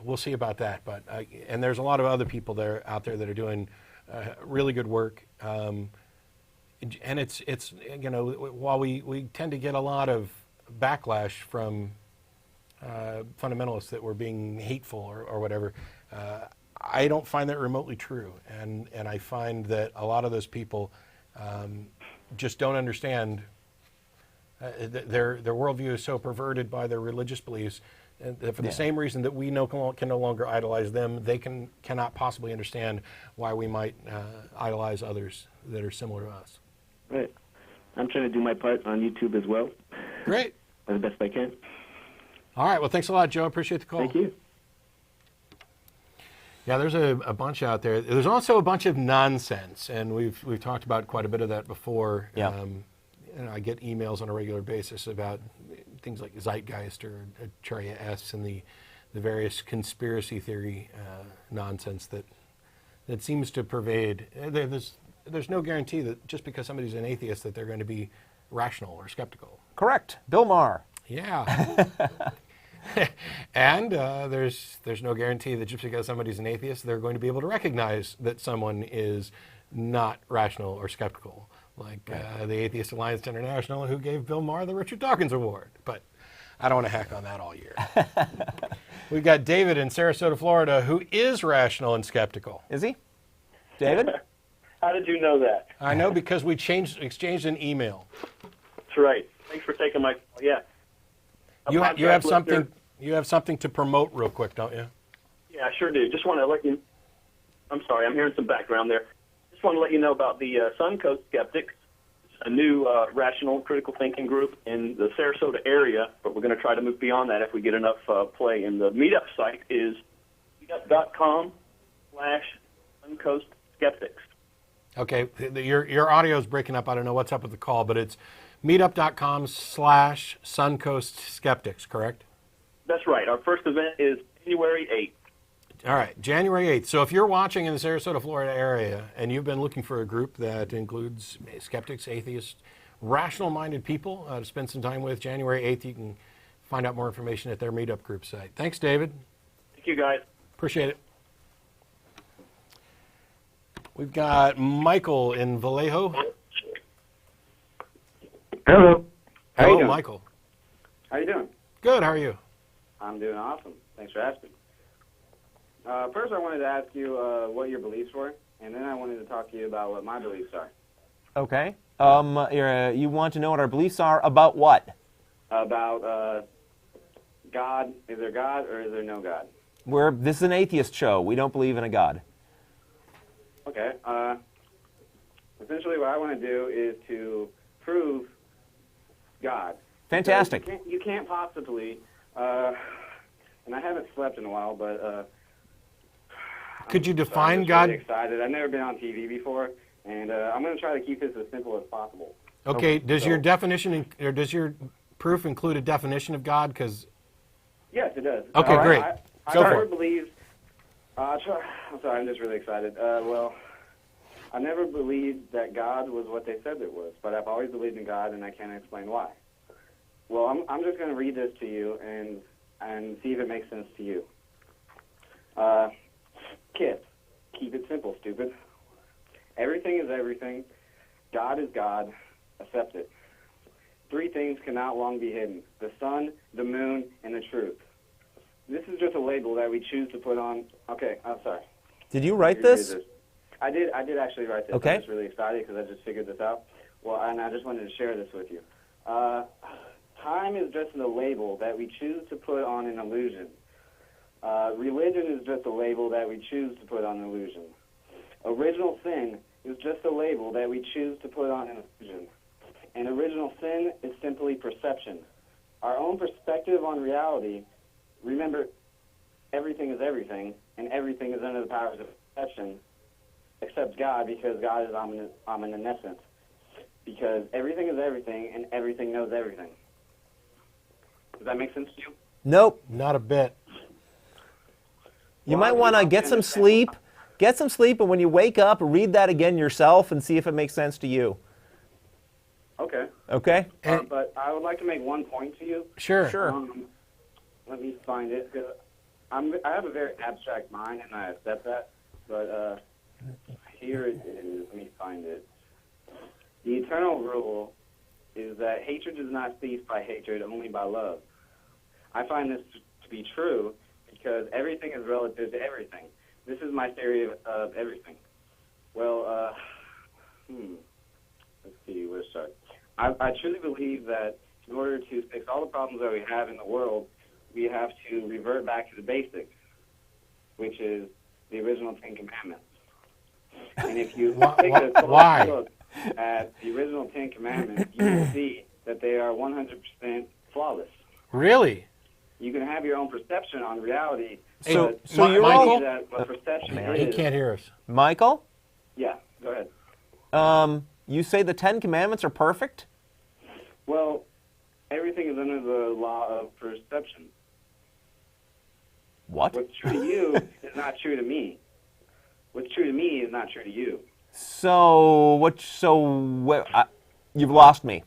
we'll see about that. But and there's a lot of other people out there that are doing really good work, and it's while we tend to get a lot of backlash from fundamentalists that were being hateful or whatever, I don't find that remotely true, and I find that a lot of those people just don't understand. Their worldview is so perverted by their religious beliefs, and that for the same reason that we can no longer idolize them, they cannot possibly understand why we might idolize others that are similar to us. Right. I'm trying to do my part on YouTube as well. Great. As best I can. All right. Well, thanks a lot, Joe. Appreciate the call. Thank you. Yeah, there's a bunch out there. There's also a bunch of nonsense, and we've talked about quite a bit of that before. Yeah. I get emails on a regular basis about things like Zeitgeist or Charia S and the various conspiracy theory nonsense that seems to pervade. There's no guarantee that just because somebody's an atheist that they're going to be rational or skeptical. Correct. Bill Maher. Yeah. And there's no guarantee that just because somebody's an atheist, they're going to be able to recognize that someone is not rational or skeptical, like the Atheist Alliance International, who gave Bill Maher the Richard Dawkins Award. But I don't want to hack on that all year. We've got David in Sarasota, Florida, who is rational and skeptical. Is he? David? How did you know that? I know because we exchanged an email. That's right. Thanks for taking my call. Yeah. You have something to promote real quick, don't you? Yeah, I sure do. Just want to let you. I'm sorry, I'm hearing some background there. Just want to let you know about the Suncoast Skeptics, a new rational critical thinking group in the Sarasota area, but we're going to try to move beyond that if we get enough play. And the meetup site is meetup.com/Suncoast Skeptics. Okay, your audio is breaking up. I don't know what's up with the call, but it's meetup.com/Suncoast Skeptics, correct? That's right. Our first event is January 8th. All right, January 8th. So if you're watching in the Sarasota, Florida area, and you've been looking for a group that includes skeptics, atheists, rational-minded people to spend some time with, January 8th, you can find out more information at their meetup group site. Thanks, David. Thank you, guys. Appreciate it. We've got Michael in Vallejo. Hello. How you Hello, doing? Michael. How you doing? Good. How are you? I'm doing awesome. Thanks for asking. First, I wanted to ask you what your beliefs were, and then I wanted to talk to you about what my beliefs are. Okay. You want to know what our beliefs are about what? About God. Is there God or is there no God? This is an atheist show. We don't believe in a God. Okay. Essentially, what I want to do is to prove God. Fantastic. You can't possibly, and I haven't slept in a while, but Could you I'm define just God? Really excited. I've never been on TV before, and I'm going to try to keep this as simple as possible. Okay. Does your definition or does your proof include a definition of God? Because Yes, it does. Okay, great. I Go for never it. believed. I'm sorry, I'm just really excited. I never believed that God was what they said it was, but I've always believed in God, and I can't explain why. Well, I'm just going to read this to you and see if it makes sense to you. KISS. Keep it simple, stupid. Everything is everything. God is God. Accept it. Three things cannot long be hidden: the sun, the moon, and the truth. This is just a label that we choose to put on. Okay, I'm sorry. Did you write this? I did actually write this. Okay. I'm just really excited because I just figured this out. Well, and I just wanted to share this with you. Time is just a label that we choose to put on an illusion. Religion is just a label that we choose to put on an illusion. Original sin is just a label that we choose to put on an illusion. And original sin is simply perception. Our own perspective on reality. Remember, everything is everything, and everything is under the powers of perception, except God, because God is omniscient. Because everything is everything, and everything knows everything. Does that make sense to you? Nope. Not a bit. You might want to get some sleep. Get some sleep, and when you wake up, read that again yourself and see if it makes sense to you. Okay. Okay? But I would like to make one point to you. Sure. Sure. Let me find it, because I have a very abstract mind, and I accept that. But here it is. Let me find it. The eternal rule is that hatred does not cease by hatred, only by love. I find this to be true because everything is relative to everything. this is my theory of everything. Well, let's see, where to start. I truly believe that in order to fix all the problems that we have in the world, we have to revert back to the basics, which is the original Ten Commandments. And if you take a close look at the original Ten Commandments, you will see that they are 100% flawless. Really? You can have your own perception on reality. So you're Michael? What perception He is. can't hear us. Michael, Yeah, go ahead. you say the Ten Commandments are perfect? Well, everything is under the law of perception. What? What's true to you is not true to me. What's true to me is not true to you. You've lost me.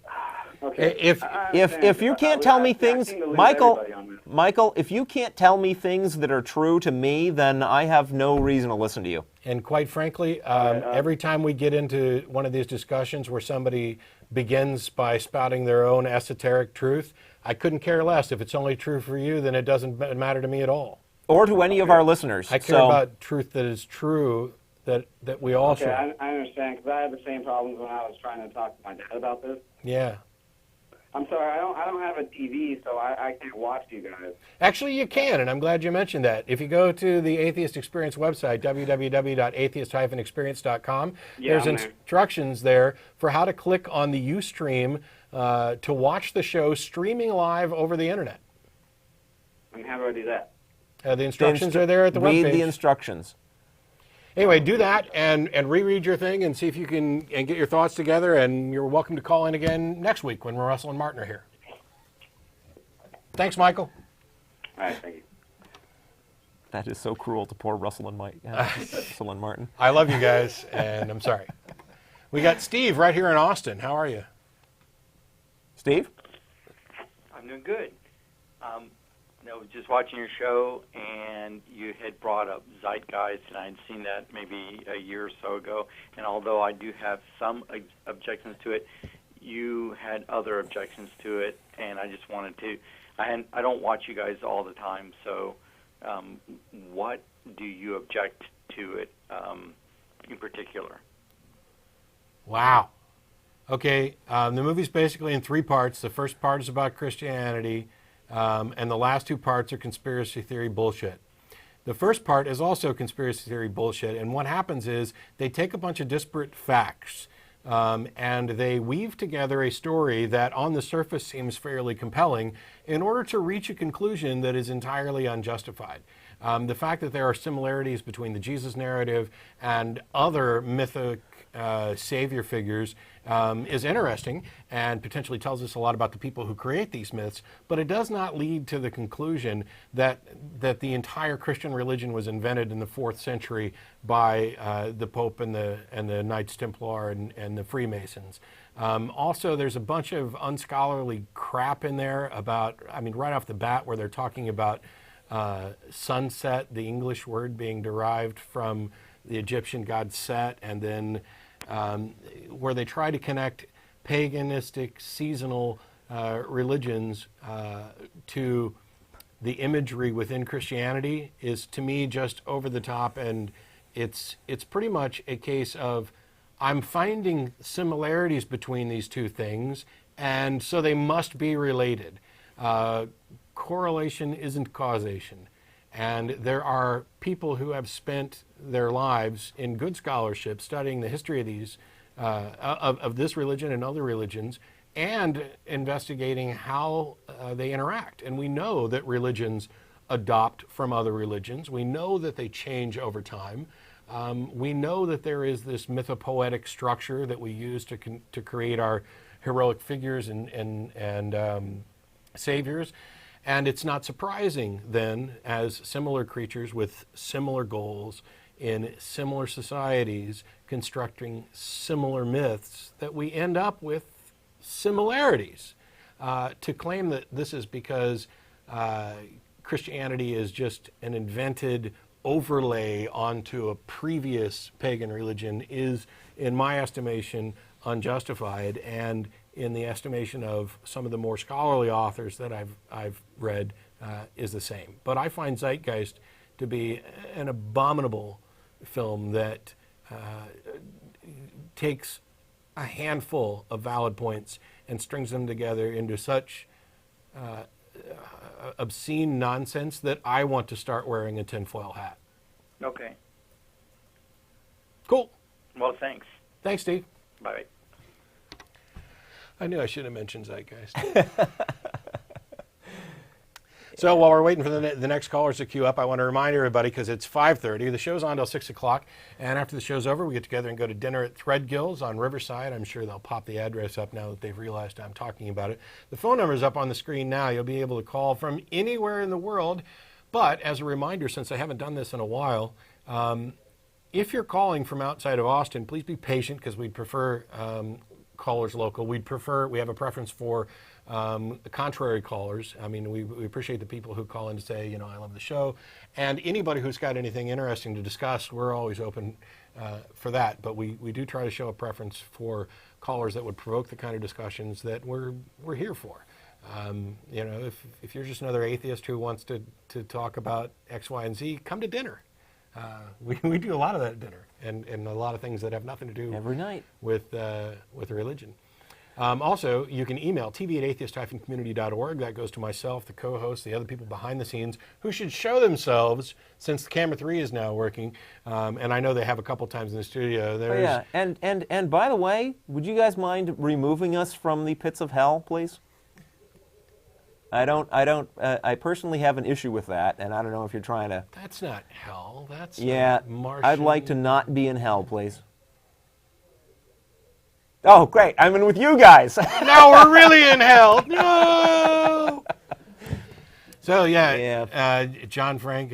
Okay. If you can't tell me things, Michael, if you can't tell me things that are true to me, then I have no reason to listen to you. And quite frankly, every time we get into one of these discussions where somebody begins by spouting their own esoteric truth, I couldn't care less. If it's only true for you, then it doesn't matter to me at all. Or to any of our listeners. I care about truth that is true, that we all should. Okay, I understand, because I had the same problems when I was trying to talk to my dad about this. Yeah. I'm sorry, I don't have a TV, so I can't watch you guys. Actually, you can, and I'm glad you mentioned that. If you go to the Atheist Experience website, www.atheist-experience.com, there's instructions there for how to click on the Ustream to watch the show streaming live over the internet. And how do I do that? The instructions are there at the webpage. Read the instructions. Anyway, do that and reread your thing and see if you can get your thoughts together, and you're welcome to call in again next week when Russell and Martin are here. Thanks, Michael. All right, thank you. That is so cruel to poor Russell and Russell and Martin. I love you guys, and I'm sorry. We got Steve right here in Austin. How are you? Steve? I'm doing good. Just watching your show, and you had brought up Zeitgeist, and I had seen that maybe a year or so ago. And although I do have some objections to it, you had other objections to it, and I just wanted to. I don't watch you guys all the time, so what do you object to it in particular? Wow. Okay, the movie's basically in three parts. The first part is about Christianity. And the last two parts are conspiracy theory bullshit. The first part is also conspiracy theory bullshit, and what happens is they take a bunch of disparate facts and they weave together a story that on the surface seems fairly compelling in order to reach a conclusion that is entirely unjustified. The fact that there are similarities between the Jesus narrative and other mythic savior figures is interesting and potentially tells us a lot about the people who create these myths, but it does not lead to the conclusion that the entire Christian religion was invented in the 4th century by the Pope and the Knights Templar and the Freemasons. Also, there's a bunch of unscholarly crap in there about, right off the bat, where they're talking about sunset, the English word being derived from the Egyptian god Set, and then where they try to connect paganistic seasonal religions to the imagery within Christianity is, to me, just over the top, and it's pretty much a case of I'm finding similarities between these two things, and so they must be related. Correlation isn't causation. And there are people who have spent their lives in good scholarship studying the history of these, of this religion and other religions, and investigating how they interact. And we know that religions adopt from other religions. We know that they change over time. We know that there is this mythopoetic structure that we use to create our heroic figures and saviors. And it's not surprising then, as similar creatures with similar goals in similar societies constructing similar myths, that we end up with similarities. To claim that this is because Christianity is just an invented overlay onto a previous pagan religion is, in my estimation, unjustified, and in the estimation of some of the more scholarly authors that I've read, is the same. But I find Zeitgeist to be an abominable film that takes a handful of valid points and strings them together into such obscene nonsense that I want to start wearing a tinfoil hat. Okay. Cool. Well, thanks. Thanks, Steve. Bye. I knew I should have mentioned Zeitgeist. So while we're waiting for the next callers to queue up, I want to remind everybody, because it's 5:30, the show's on till 6 o'clock, and after the show's over, we get together and go to dinner at Threadgill's on Riverside. I'm sure they'll pop the address up now that they've realized I'm talking about it. The phone number's up on the screen now. You'll be able to call from anywhere in the world, but as a reminder, since I haven't done this in a while, if you're calling from outside of Austin, please be patient, because we'd prefer callers local. We have a preference for contrary callers. I mean, we appreciate the people who call in to say, I love the show. And anybody who's got anything interesting to discuss, we're always open for that. But we do try to show a preference for callers that would provoke the kind of discussions that we're here for. If you're just another atheist who wants to talk about X, Y, and Z, come to dinner. We do a lot of that at dinner, and a lot of things that have nothing to do every night with religion. Also, you can email tv@atheist-community.org. That goes to myself, the co-host, the other people behind the scenes who should show themselves, since camera 3 is now working. And I know they have a couple times in the studio. Yeah, and by the way, would you guys mind removing us from the pits of hell, please? I personally have an issue with that, and I don't know if you're trying to... That's not hell. That's Martian. I'd like to not be in hell, please. Oh, great. I'm in with you guys. Now we're really in hell. No! So, John, Frank,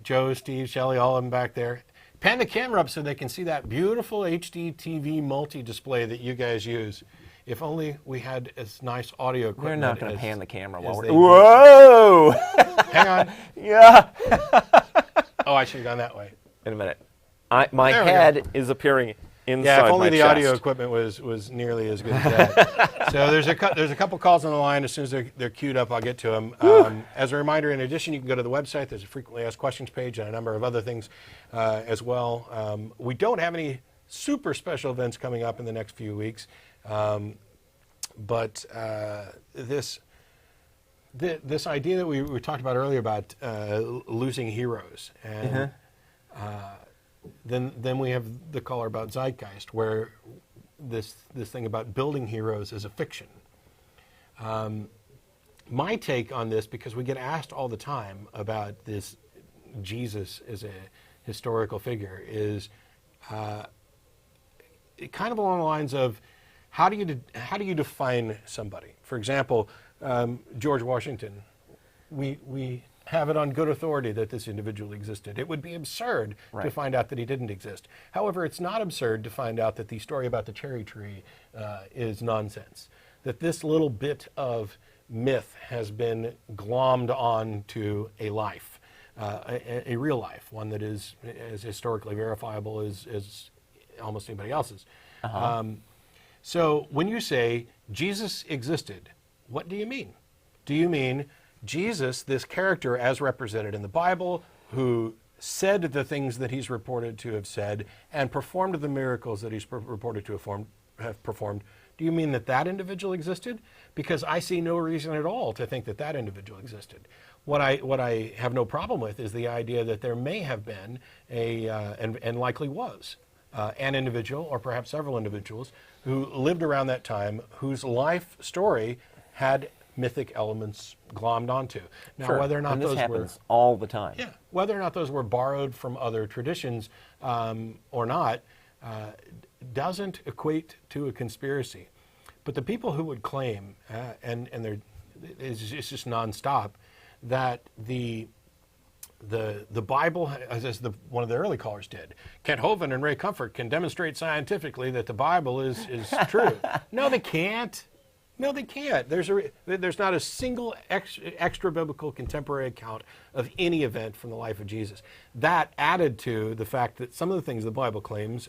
Joe, Steve, Shelley, all of them back there. Pan the camera up so they can see that beautiful HD TV multi-display that you guys use. If only we had as nice audio equipment. We're not going to pan the camera while we're... Whoa! Hang on. Yeah. Oh, I should have gone that way. In a minute. My head is appearing inside my chest. Yeah, if only the audio equipment was nearly as good as that. So there's a couple calls on the line. As soon as they're queued up, I'll get to them. As a reminder, in addition, you can go to the website. There's a frequently asked questions page and a number of other things as well. We don't have any super special events coming up in the next few weeks. But this idea that we talked about earlier about losing heroes, and then we have the caller about Zeitgeist, where this thing about building heroes is a fiction. My take on this, because we get asked all the time about this Jesus as a historical figure, is kind of along the lines of, how do you define somebody? For example, George Washington, we have it on good authority that this individual existed. It would be absurd to find out that he didn't exist. However, it's not absurd to find out that the story about the cherry tree is nonsense. That this little bit of myth has been glommed on to a life, a real life, one that is as historically verifiable as almost anybody else's. So when you say Jesus existed, what do you mean? Do you mean Jesus, this character as represented in the Bible, who said the things that he's reported to have said and performed the miracles that he's reported to have performed? Do you mean that individual existed? Because I see no reason at all to think that individual existed. What I have no problem with is the idea that there may have been and likely was an individual, or perhaps several individuals, who lived around that time, whose life story had mythic elements glommed onto. Now, whether or not this those happens all the time. Yeah, whether or not those were borrowed from other traditions or not, doesn't equate to a conspiracy. But the people who would claim, and it's just nonstop, that the Bible, as one of the early callers did, Kent Hovind and Ray Comfort can demonstrate scientifically that the Bible is true. No, they can't. No, they can't. There's not a single extra biblical contemporary account of any event from the life of Jesus. That, added to the fact that some of the things the Bible claims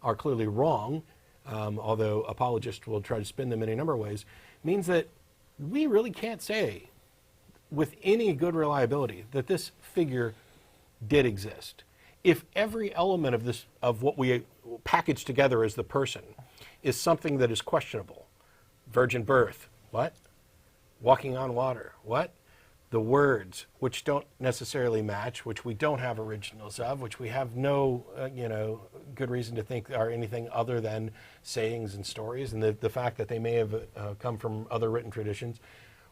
are clearly wrong, although apologists will try to spin them in a number of ways, means that we really can't say with any good reliability that this figure did exist, if every element of this, of what we package together as the person, is something that is questionable, virgin birth, what? Walking on water, what? The words, which don't necessarily match, which we don't have originals of, which we have no, good reason to think are anything other than sayings and stories, and the fact that they may have come from other written traditions.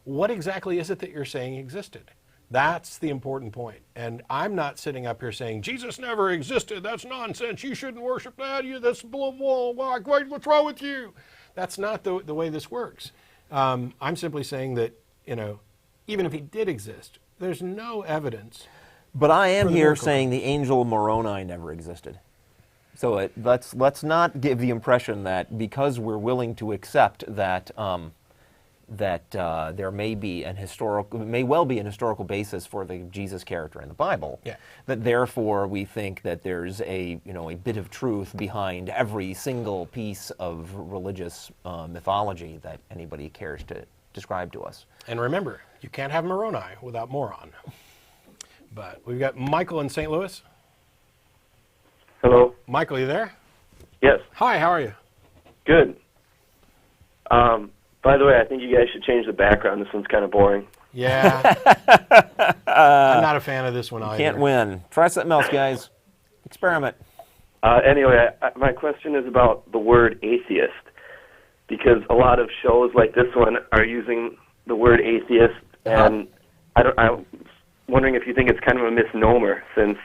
What exactly is it that you're saying existed? That's the important point. And I'm not sitting up here saying, Jesus never existed, that's nonsense, you shouldn't worship that, that's blah, blah, blah, what's wrong with you? That's not the way this works. I'm simply saying that, even if he did exist, there's no evidence. But I am here saying the angel Moroni never existed. So let's not give the impression that because we're willing to accept that there may well be an historical basis for the Jesus character in the Bible, that therefore we think that there's a bit of truth behind every single piece of religious mythology that anybody cares to describe to us. And remember, you can't have Moroni without moron. But we've got Michael in St. Louis. Hello. Michael, you there? Yes. Hi, how are you? Good. By the way, I think you guys should change the background. This one's kind of boring. Yeah. I'm not a fan of this one either. Can't win. Try something else, guys. Experiment. Anyway, my question is about the word atheist, because a lot of shows like this one are using the word atheist, and I'm wondering if you think it's kind of a misnomer, since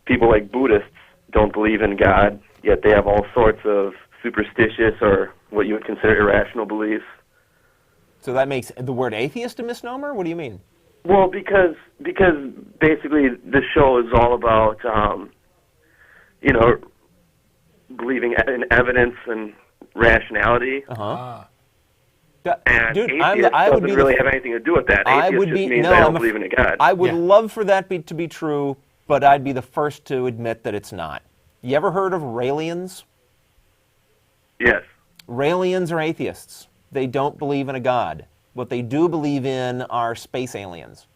people like Buddhists don't believe in God, yet they have all sorts of superstitious or what you would consider irrational beliefs. So that makes the word atheist a misnomer? What do you mean? Well, because basically the show is all about, believing in evidence and rationality. And Dude, atheist doesn't really have anything to do with that. Atheist just means I don't believe in a God. I would love for that to be true, but I'd be the first to admit that it's not. You ever heard of Raelians? Yes. Raelians are atheists. They don't believe in a God. What they do believe in are space aliens.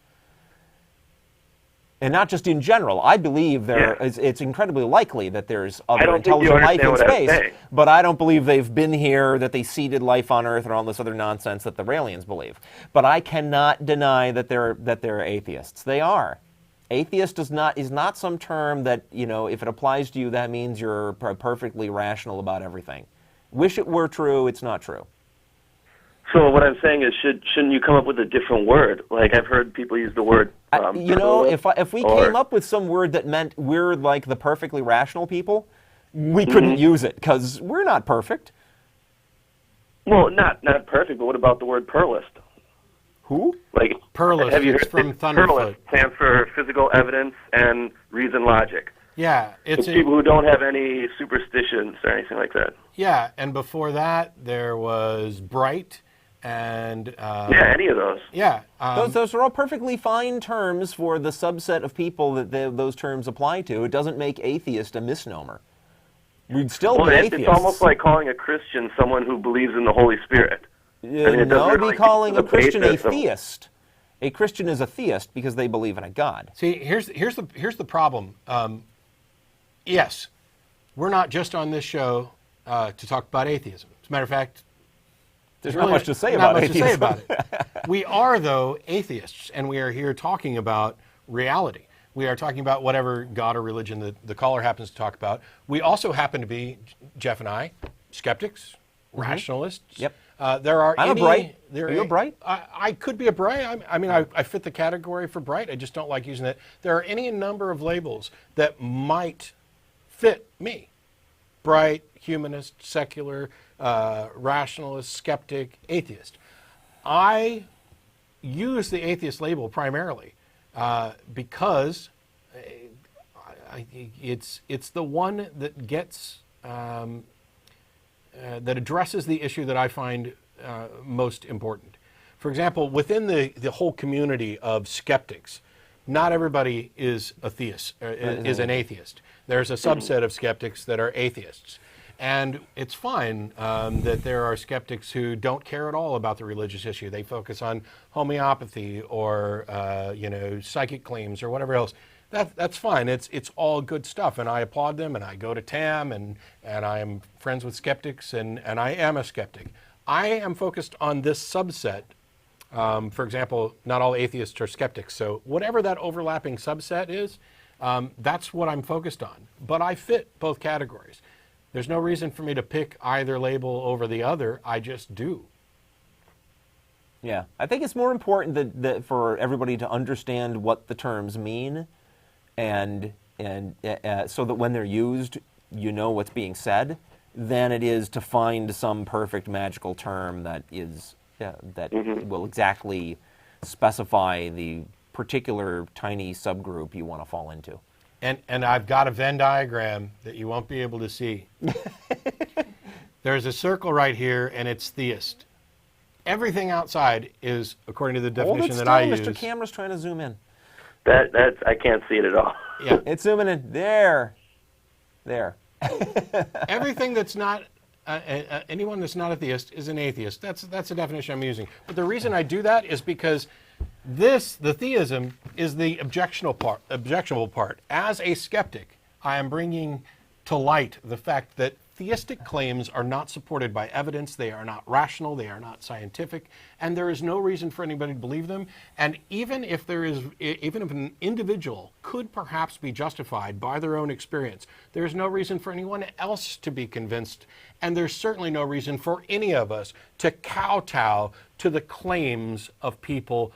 And not just in general. I believe it's incredibly likely that there's other intelligent life in space, but I don't believe they've been here, that they seeded life on Earth, and all this other nonsense that the Raelians believe. But I cannot deny that they're atheists. They are. Atheist is not some term that, if it applies to you, that means you're perfectly rational about everything. Wish it were true, it's not true. So what I'm saying is, shouldn't you come up with a different word? Like, I've heard people use the word... if we came up with some word that meant we're like the perfectly rational people, we couldn't use it, because we're not perfect. Well, not perfect, but what about the word pluralist? Who? Like, Pluralist, have you heard, from Thunderfoot. Pluralist stands for physical evidence and reason logic. Yeah. It's people who don't have any superstitions or anything like that. Yeah, and before that, there was Bright, and... any of those. Yeah. Those are all perfectly fine terms for the subset of people that those terms apply to. It doesn't make atheist a misnomer. We'd still be atheists. It's almost like calling a Christian someone who believes in the Holy Spirit. Be calling a Christian a theist. A Christian is a theist because they believe in a God. See, here's the problem. Yes, we're not just on this show to talk about atheism. As a matter of fact, there's not much to say about atheism. We are, though, atheists, and we are here talking about reality. We are talking about whatever God or religion the caller happens to talk about. We also happen to be, Jeff and I, skeptics, rationalists. Yep. There are I'm a bright. Are you a bright? I could be a bright. I fit the category for bright. I just don't like using it. There are any number of labels that might fit me. Bright, humanist, secular, rationalist, skeptic, atheist. I use the atheist label primarily because it's the one that gets that addresses the issue that I find most important. For example, within the whole community of skeptics, not everybody is a theist, is an atheist. There's a subset of skeptics that are atheists. And it's fine that there are skeptics who don't care at all about the religious issue. They focus on homeopathy or psychic claims or whatever else. That's fine. It's all good stuff, and I applaud them. And I go to TAM, and I am friends with skeptics, and I am a skeptic. I am focused on this subset. For example, not all atheists are skeptics. So whatever that overlapping subset is, that's what I'm focused on. But I fit both categories. There's no reason for me to pick either label over the other. I just do. Yeah, I think it's more important that for everybody to understand what the terms mean, and so that when they're used, you know what's being said, than it is to find some perfect magical term that will exactly specify the particular tiny subgroup you want to fall into. And I've got a Venn diagram that you won't be able to see. There's a circle right here, and it's theist. Everything outside is, according to the definition that I use. Mr. Camera's trying to zoom in. That's I can't see it at all. Yeah, it's zooming in. There. Everything that's not anyone that's not a theist is an atheist. That's the definition I'm using. But the reason I do that is because the theism is the objectionable part. As a skeptic, I am bringing to light the fact that theistic claims are not supported by evidence, they are not rational, they are not scientific, and there is no reason for anybody to believe them. And even if an individual could perhaps be justified by their own experience, there's no reason for anyone else to be convinced, and there's certainly no reason for any of us to kowtow to the claims of people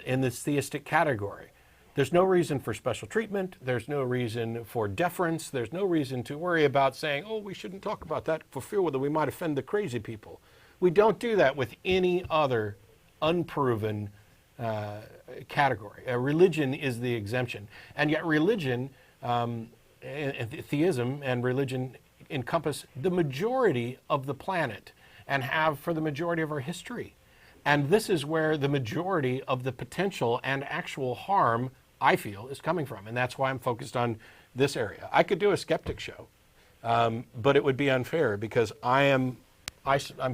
in this theistic category. There's no reason for special treatment. There's no reason for deference. There's no reason to worry about saying, oh, we shouldn't talk about that for fear that we might offend the crazy people. We don't do that with any other unproven category. Religion is the exemption. And yet religion, theism and religion encompass the majority of the planet and have for the majority of our history. And this is where the majority of the potential and actual harm, I feel, is coming from. And that's why I'm focused on this area. I could do a skeptic show, but it would be unfair because I'm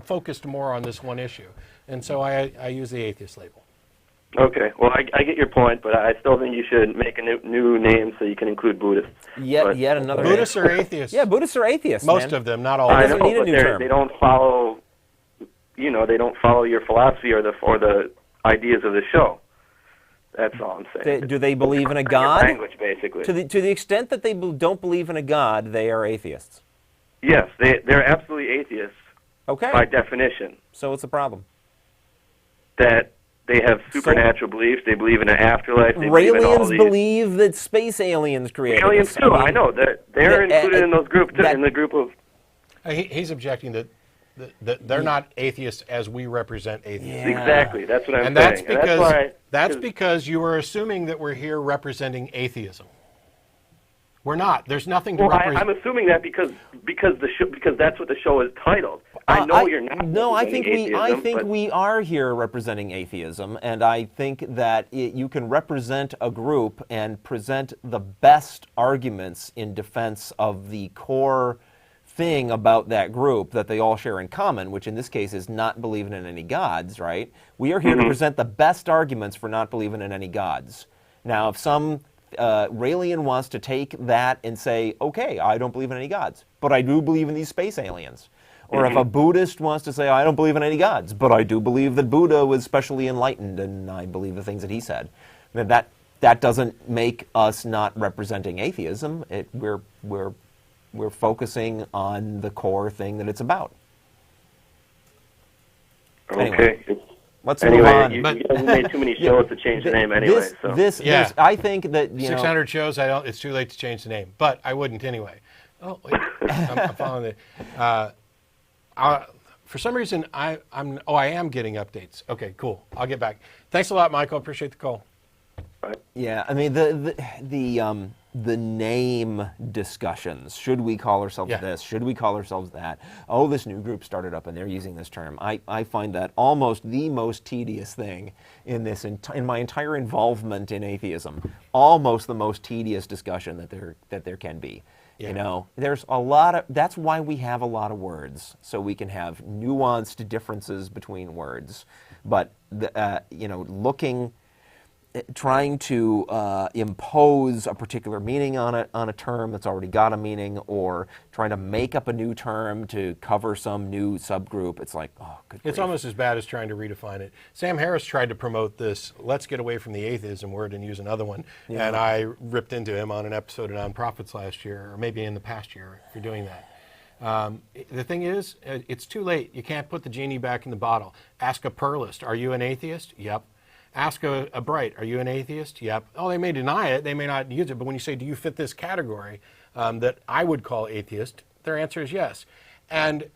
focused more on this one issue. And so I use the atheist label. Okay. Well, I get your point, but I still think you should make a new name so you can include Buddhists. Yet another Buddhists are atheists. Yeah, Buddhists are atheists. Most of them, not all of them. I know, but they don't follow. They don't follow your philosophy or the ideas of the show. That's all I'm saying. Do they believe in a God? Language, basically. To the extent that they don't believe in a God, they are atheists. Yes, they're absolutely atheists. Okay. By definition. So what's the problem? That they have supernatural beliefs. They believe in an afterlife. Aliens believe that space aliens created us. Aliens too. I know they're included in those groups too. In the group of. He's objecting that they're not atheists as we represent atheists. Yeah. Exactly. That's what I'm and saying. That's because you are assuming that we're here representing atheism. We're not. There's nothing to represent. I'm assuming that because that's what the show is titled. I know you're not. No, I think we are here representing atheism, and I think that you can represent a group and present the best arguments in defense of the core thing about that group that they all share in common, which in this case is not believing in any gods, right? We are here to present the best arguments for not believing in any gods. Now, if some Raelian wants to take that and say, okay, I don't believe in any gods, but I do believe in these space aliens. Or if a Buddhist wants to say, I don't believe in any gods, but I do believe that Buddha was specially enlightened and I believe the things that he said. That doesn't make us not representing atheism. We're focusing on the core thing that it's about. Okay. Anyway, let's move on. You guys made too many shows to change the name anyway. This, I think that 600 shows. It's too late to change the name, but I wouldn't anyway. Oh, wait, I'm following it. For some reason, I am getting updates. Okay, cool. I'll get back. Thanks a lot, Michael. Appreciate the call. Yeah, I mean the name discussions. Should we call ourselves this? Should we call ourselves that? Oh, this new group started up and they're using this term. I find that almost the most tedious thing in my entire involvement in atheism. Almost the most tedious discussion that there can be. You know, there's a lot of, that's why we have a lot of words, so we can have nuanced differences between words. But, you know, trying to impose a particular meaning on a term that's already got a meaning, or trying to make up a new term to cover some new subgroup, it's like, oh, good grief. It's almost as bad as trying to redefine it. Sam Harris tried to promote this, let's get away from the atheism word and use another one, and I ripped into him on an episode of Nonprofits last year, or maybe in the past year, for doing that. The thing is, it's too late. You can't put the genie back in the bottle. Ask a pluralist, are you an atheist? Yep. Ask a bright, are you an atheist? Yep. Oh, they may deny it, they may not use it, but when you say, do you fit this category that I would call atheist, their answer is yes. And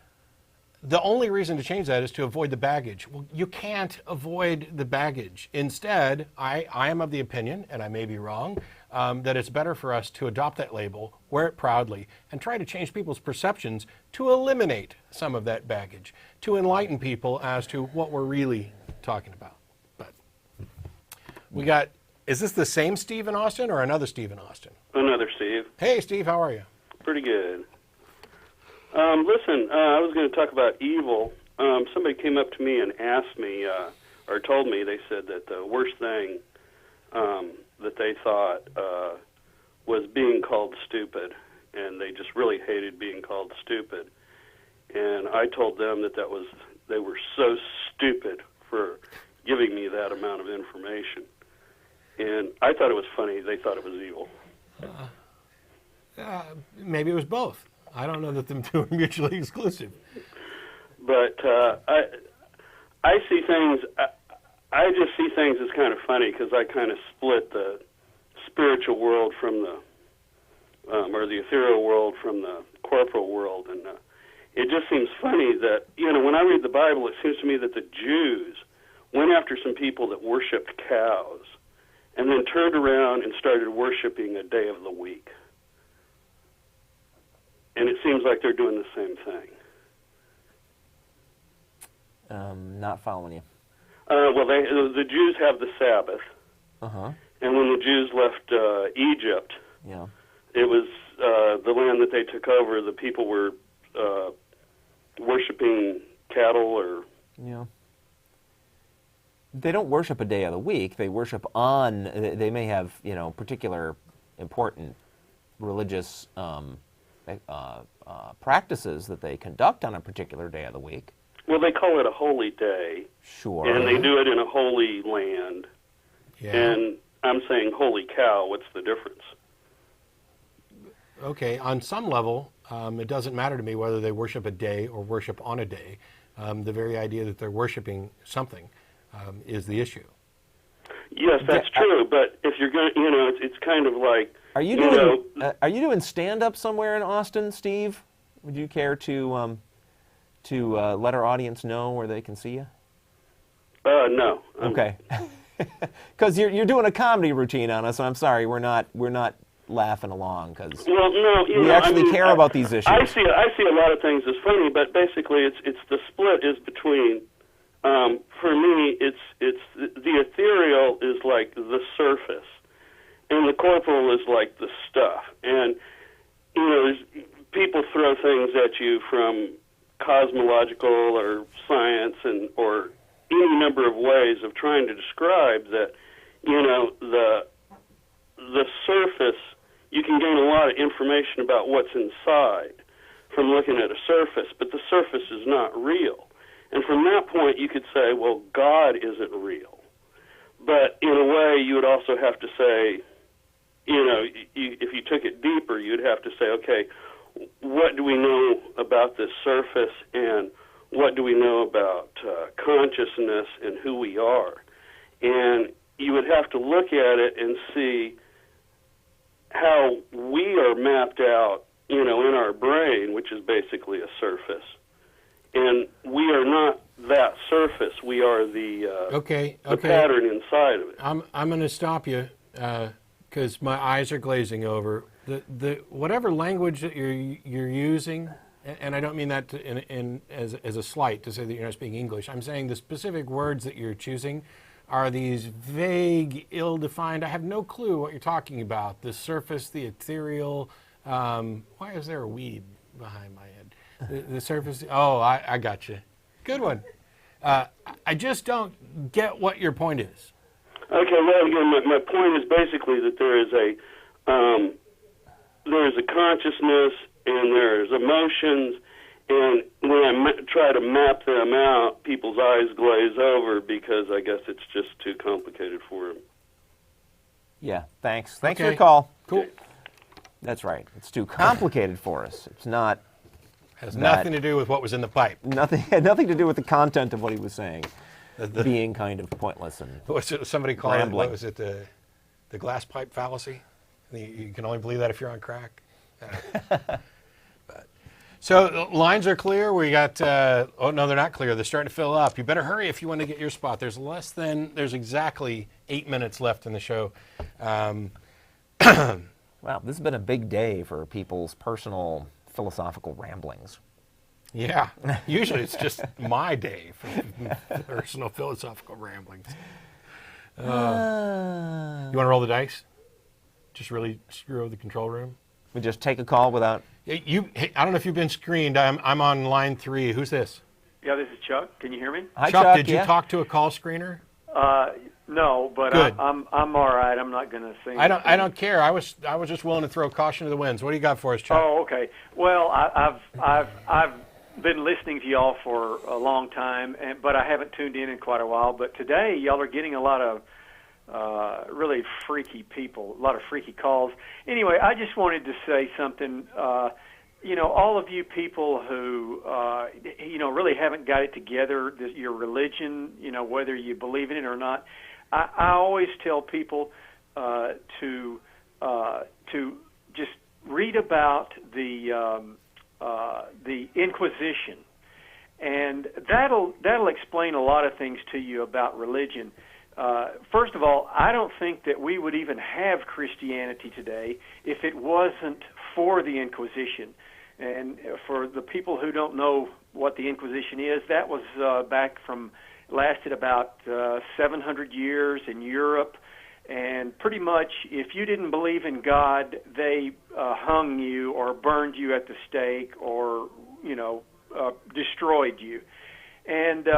the only reason to change that is to avoid the baggage. Well, you can't avoid the baggage. Instead, I am of the opinion, and I may be wrong, that it's better for us to adopt that label, wear it proudly, and try to change people's perceptions to eliminate some of that baggage, to enlighten people as to what we're really talking about. We got, is this the same Steve in Austin or another Steve in Austin? Another Steve. Hey, Steve, how are you? Pretty good. Listen, I was going to talk about evil. Somebody came up to me and asked me, or told me, they said that the worst thing that they thought was being called stupid, and they just really hated being called stupid. And I told them that they were so stupid for giving me that amount of information. And I thought it was funny. They thought it was evil. Maybe it was both. I don't know that the two are mutually exclusive. But I see things. I just see things as kind of funny because I kind of split the spiritual world from the, or the ethereal world from the corporal world, and it just seems funny that, you know, when I read the Bible, it seems to me that the Jews went after some people that worshipped cows, and then turned around and started worshiping a day of the week. And it seems like they're doing the same thing. Not following you. Well, the Jews have the Sabbath. Uh-huh. And when the Jews left Egypt, it was the land that they took over, the people were worshiping cattle or... Yeah. They don't worship a day of the week. They worship on, they may have, you know, particular important religious practices that they conduct on a particular day of the week. Well, they call it a holy day. Sure. And they do it in a holy land. Yeah. And I'm saying, holy cow, what's the difference? Okay, on some level, it doesn't matter to me whether they worship a day or worship on a day. The very idea that they're worshiping something is the issue. Yes, that's true. But if you're going to, you know, it's kind of like, are you doing stand-up somewhere in Austin, Steve? Would you care to let our audience know where they can see you? No. Okay. Because you're doing a comedy routine on us, and I'm sorry, we're not laughing along because we actually care about these issues. I see a lot of things as funny, but basically it's the split is between. For me, it's the ethereal is like the surface, and the corporal is like the stuff. And you know, people throw things at you from cosmological or science or any number of ways of trying to describe that. You know, the surface. You can gain a lot of information about what's inside from looking at a surface, but the surface is not real. And from that point, you could say, well, God isn't real. But in a way, you would also have to say, you know, if you took it deeper, you'd have to say, okay, what do we know about this surface, and what do we know about consciousness and who we are? And you would have to look at it and see how we are mapped out, you know, in our brain, which is basically a surface. And we are not that surface. We are the pattern inside of it. I'm going to stop you because my eyes are glazing over. The whatever language that you're using, and I don't mean that as a slight to say that you're not speaking English. I'm saying the specific words that you're choosing are these vague, ill-defined. I have no clue what you're talking about. The surface, the ethereal, Why is there a weed behind my head? The surface. Oh, I got you. Good one. I just don't get what your point is. Okay, well, again, my point is basically that there is a consciousness and there's emotions, and when I try to map them out, people's eyes glaze over because I guess it's just too complicated for them. Yeah, thanks. Thanks for Okay. your call. Cool. That's right. It's too complicated for us. It's not. Has nothing to do with what was in the pipe. Nothing had nothing to do with the content of what he was saying. Being kind of pointless and Somebody called it, rambling. what was it, the glass pipe fallacy? You can only believe that if you're on crack. So lines are clear. We got, oh no, they're not clear. They're starting to fill up. You better hurry if you want to get your spot. There's exactly 8 minutes left in the show. Wow, this has been a big day for people's personal philosophical ramblings. Yeah, usually it's just my day for personal philosophical ramblings. You want to roll the dice? Just really screw over the control room? We just take a call without... Hey, I don't know if you've been screened. I'm on line 3. Who's this? Yeah, this is Chuck. Can you hear me? Hi, Chuck, Chuck, did you talk to a call screener? No, but Good. I'm all right. I'm not going to sing. I don't care. I was just willing to throw caution to the winds. What do you got for us, Chuck? Oh, okay. Well, I've been listening to y'all for a long time, but I haven't tuned in quite a while. But today, y'all are getting a lot of really freaky people, a lot of freaky calls. Anyway, I just wanted to say something. All of you people who, really haven't got it together, your religion, whether you believe in it or not, I always tell people to just read about the Inquisition, and that'll explain a lot of things to you about religion. First of all, I don't think that we would even have Christianity today if it wasn't for the Inquisition. And for the people who don't know what the Inquisition is, that was lasted about 700 years in Europe. And pretty much, if you didn't believe in God, they hung you or burned you at the stake or, destroyed you. And,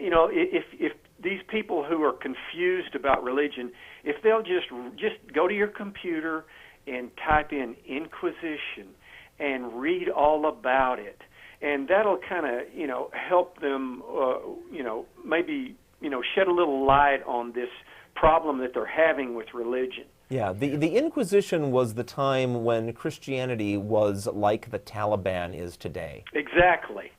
if these people who are confused about religion, if they'll just go to your computer and type in Inquisition and read all about it, and that'll kind of, help them, maybe, shed a little light on this problem that they're having with religion. Yeah, the Inquisition was the time when Christianity was like the Taliban is today. Exactly.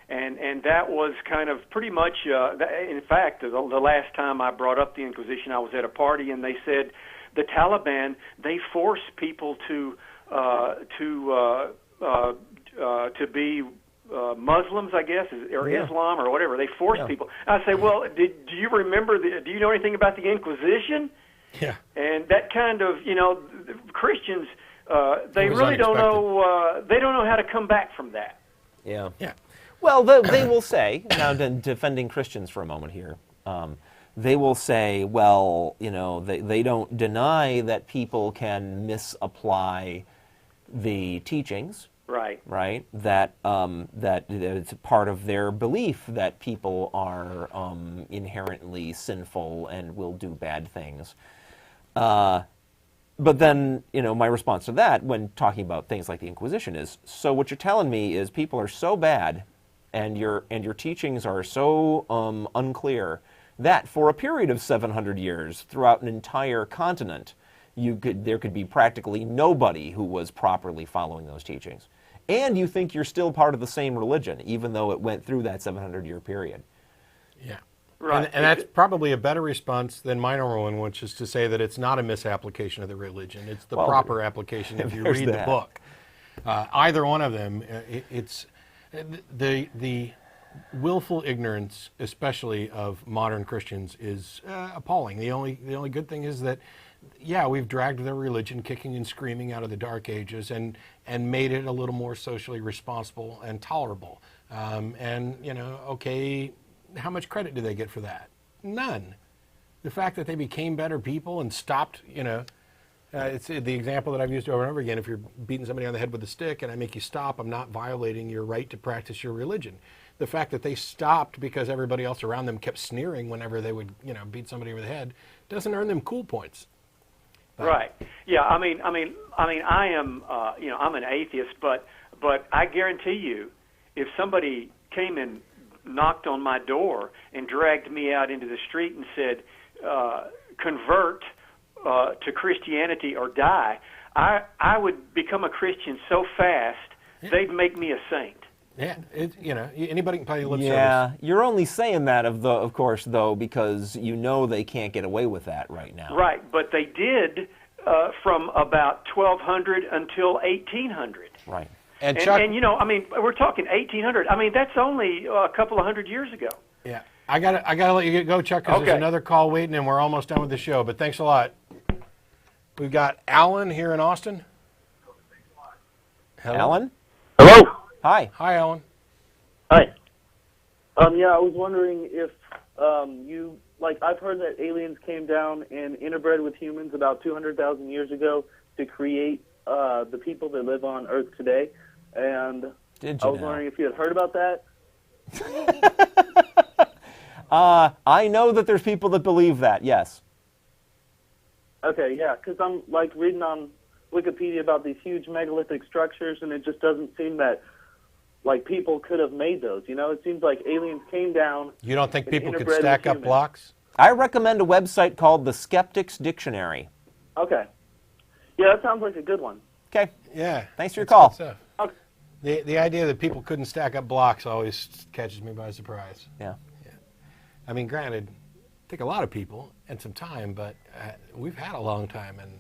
And that was kind of pretty much, in fact, the last time I brought up the Inquisition, I was at a party and they said the Taliban, they force people to be Muslims, I guess, or Islam or whatever. They force people. I say, well, do you remember? Do you know anything about the Inquisition? Yeah. And that kind of, Christians, they really don't know. They don't know how to come back from that. Yeah. Yeah. Well, they will say, now defending Christians for a moment here, they will say, well, they don't deny that people can misapply the teachings. Right. That it's part of their belief that people are inherently sinful and will do bad things. But then, my response to that when talking about things like the Inquisition is, so what you're telling me is people are so bad and your teachings are so unclear that for a period of 700 years throughout an entire continent, there could be practically nobody who was properly following those teachings. And you think you're still part of the same religion, even though it went through that 700-year period. Yeah. Right. And that's probably a better response than my normal one, which is to say that it's not a misapplication of the religion. It's the proper application if you read the book. Either one of them, it's the willful ignorance, especially of modern Christians, is appalling. The only good thing is that, we've dragged their religion kicking and screaming out of the Dark Ages and made it a little more socially responsible and tolerable. Okay, how much credit do they get for that? None. The fact that they became better people and stopped, It's the example that I've used over and over again. If you're beating somebody on the head with a stick and I make you stop, I'm not violating your right to practice your religion. The fact that they stopped because everybody else around them kept sneering whenever they would, beat somebody over the head doesn't earn them cool points. Right. Yeah. I mean, I am, I'm an atheist, but I guarantee you, if somebody came and knocked on my door and dragged me out into the street and said, convert to Christianity or die, I would become a Christian so fast, they'd make me a saint. Yeah, anybody can play lip service. Yeah, you're only saying that, of course, though, because they can't get away with that right now. Right, but they did from about 1200 until 1800. Right. And Chuck, we're talking 1800. I mean, that's only a couple of hundred years ago. Yeah, I gotta let you go, Chuck, because there's another call waiting, and we're almost done with the show. But thanks a lot. We've got Alan here in Austin. Hello? Alan? Hello. Hi, Alan. Hi. Yeah, I was wondering if I've heard that aliens came down and interbred with humans about 200,000 years ago to create the people that live on Earth today. And I was wondering if you had heard about that. I know that there's people that believe that, yes. Okay, yeah, because I'm reading on Wikipedia about these huge megalithic structures, and it just doesn't seem that people could have made those. It seems like aliens came down. You don't think people could stack up blocks? I recommend a website called the Skeptics Dictionary. Okay. Yeah, that sounds like a good one. Okay. Yeah. Thanks for your call. Okay. The idea that people couldn't stack up blocks always catches me by surprise. Yeah. I mean, granted, take a lot of people and some time, but we've had a long time, and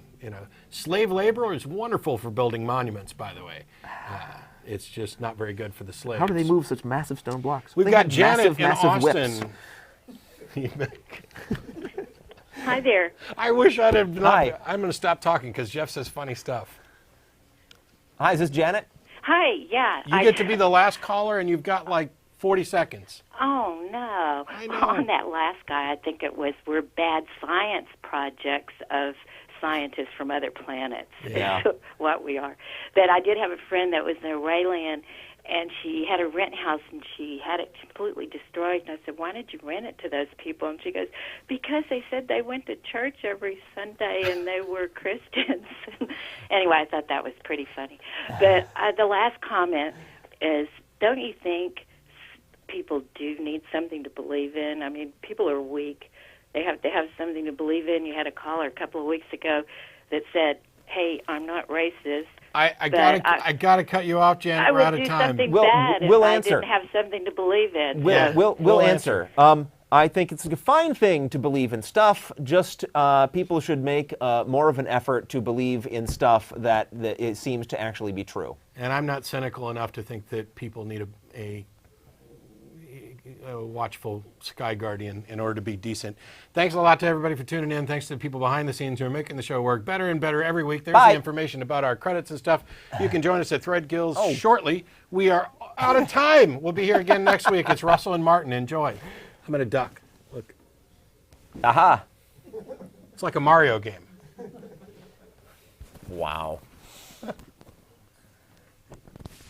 slave labor is wonderful for building monuments. By the way, it's just not very good for the slaves. How do they move such massive stone blocks? We've got Janet in Austin. Hi there. I wish I'd have not. Hi. I'm going to stop talking because Jeff says funny stuff. Hi, is this Janet? Hi, yeah. You get to be the last caller, and you've got 40 seconds. Oh, no. I know. On that last guy, I think it was, we're bad science projects of scientists from other planets. Yeah. Is what we are. But I did have a friend that was an Iranian, and she had a rent house, and she had it completely destroyed. And I said, why did you rent it to those people? And she goes, because they said they went to church every Sunday, and they were Christians. Anyway, I thought that was pretty funny. But the last comment is, don't you think people do need something to believe in? I mean, people are weak. They have to have something to believe in. You had a caller a couple of weeks ago that said, hey, I'm not racist. I gotta cut you off, Janet. We're out of time. I would do something bad we'll if answer. I didn't have something to believe in. We'll answer. I think it's a fine thing to believe in stuff. Just people should make more of an effort to believe in stuff that it seems to actually be true. And I'm not cynical enough to think that people need a watchful sky guardian in order to be decent. Thanks a lot to everybody for tuning in. Thanks to the people behind the scenes who are making the show work better and better every week. There's the information about our credits and stuff. You can join us at Threadgills shortly. We are out of time. We'll be here again next week. It's Russell and Martin. Enjoy. I'm going to duck. Look. Aha. It's like a Mario game. Wow.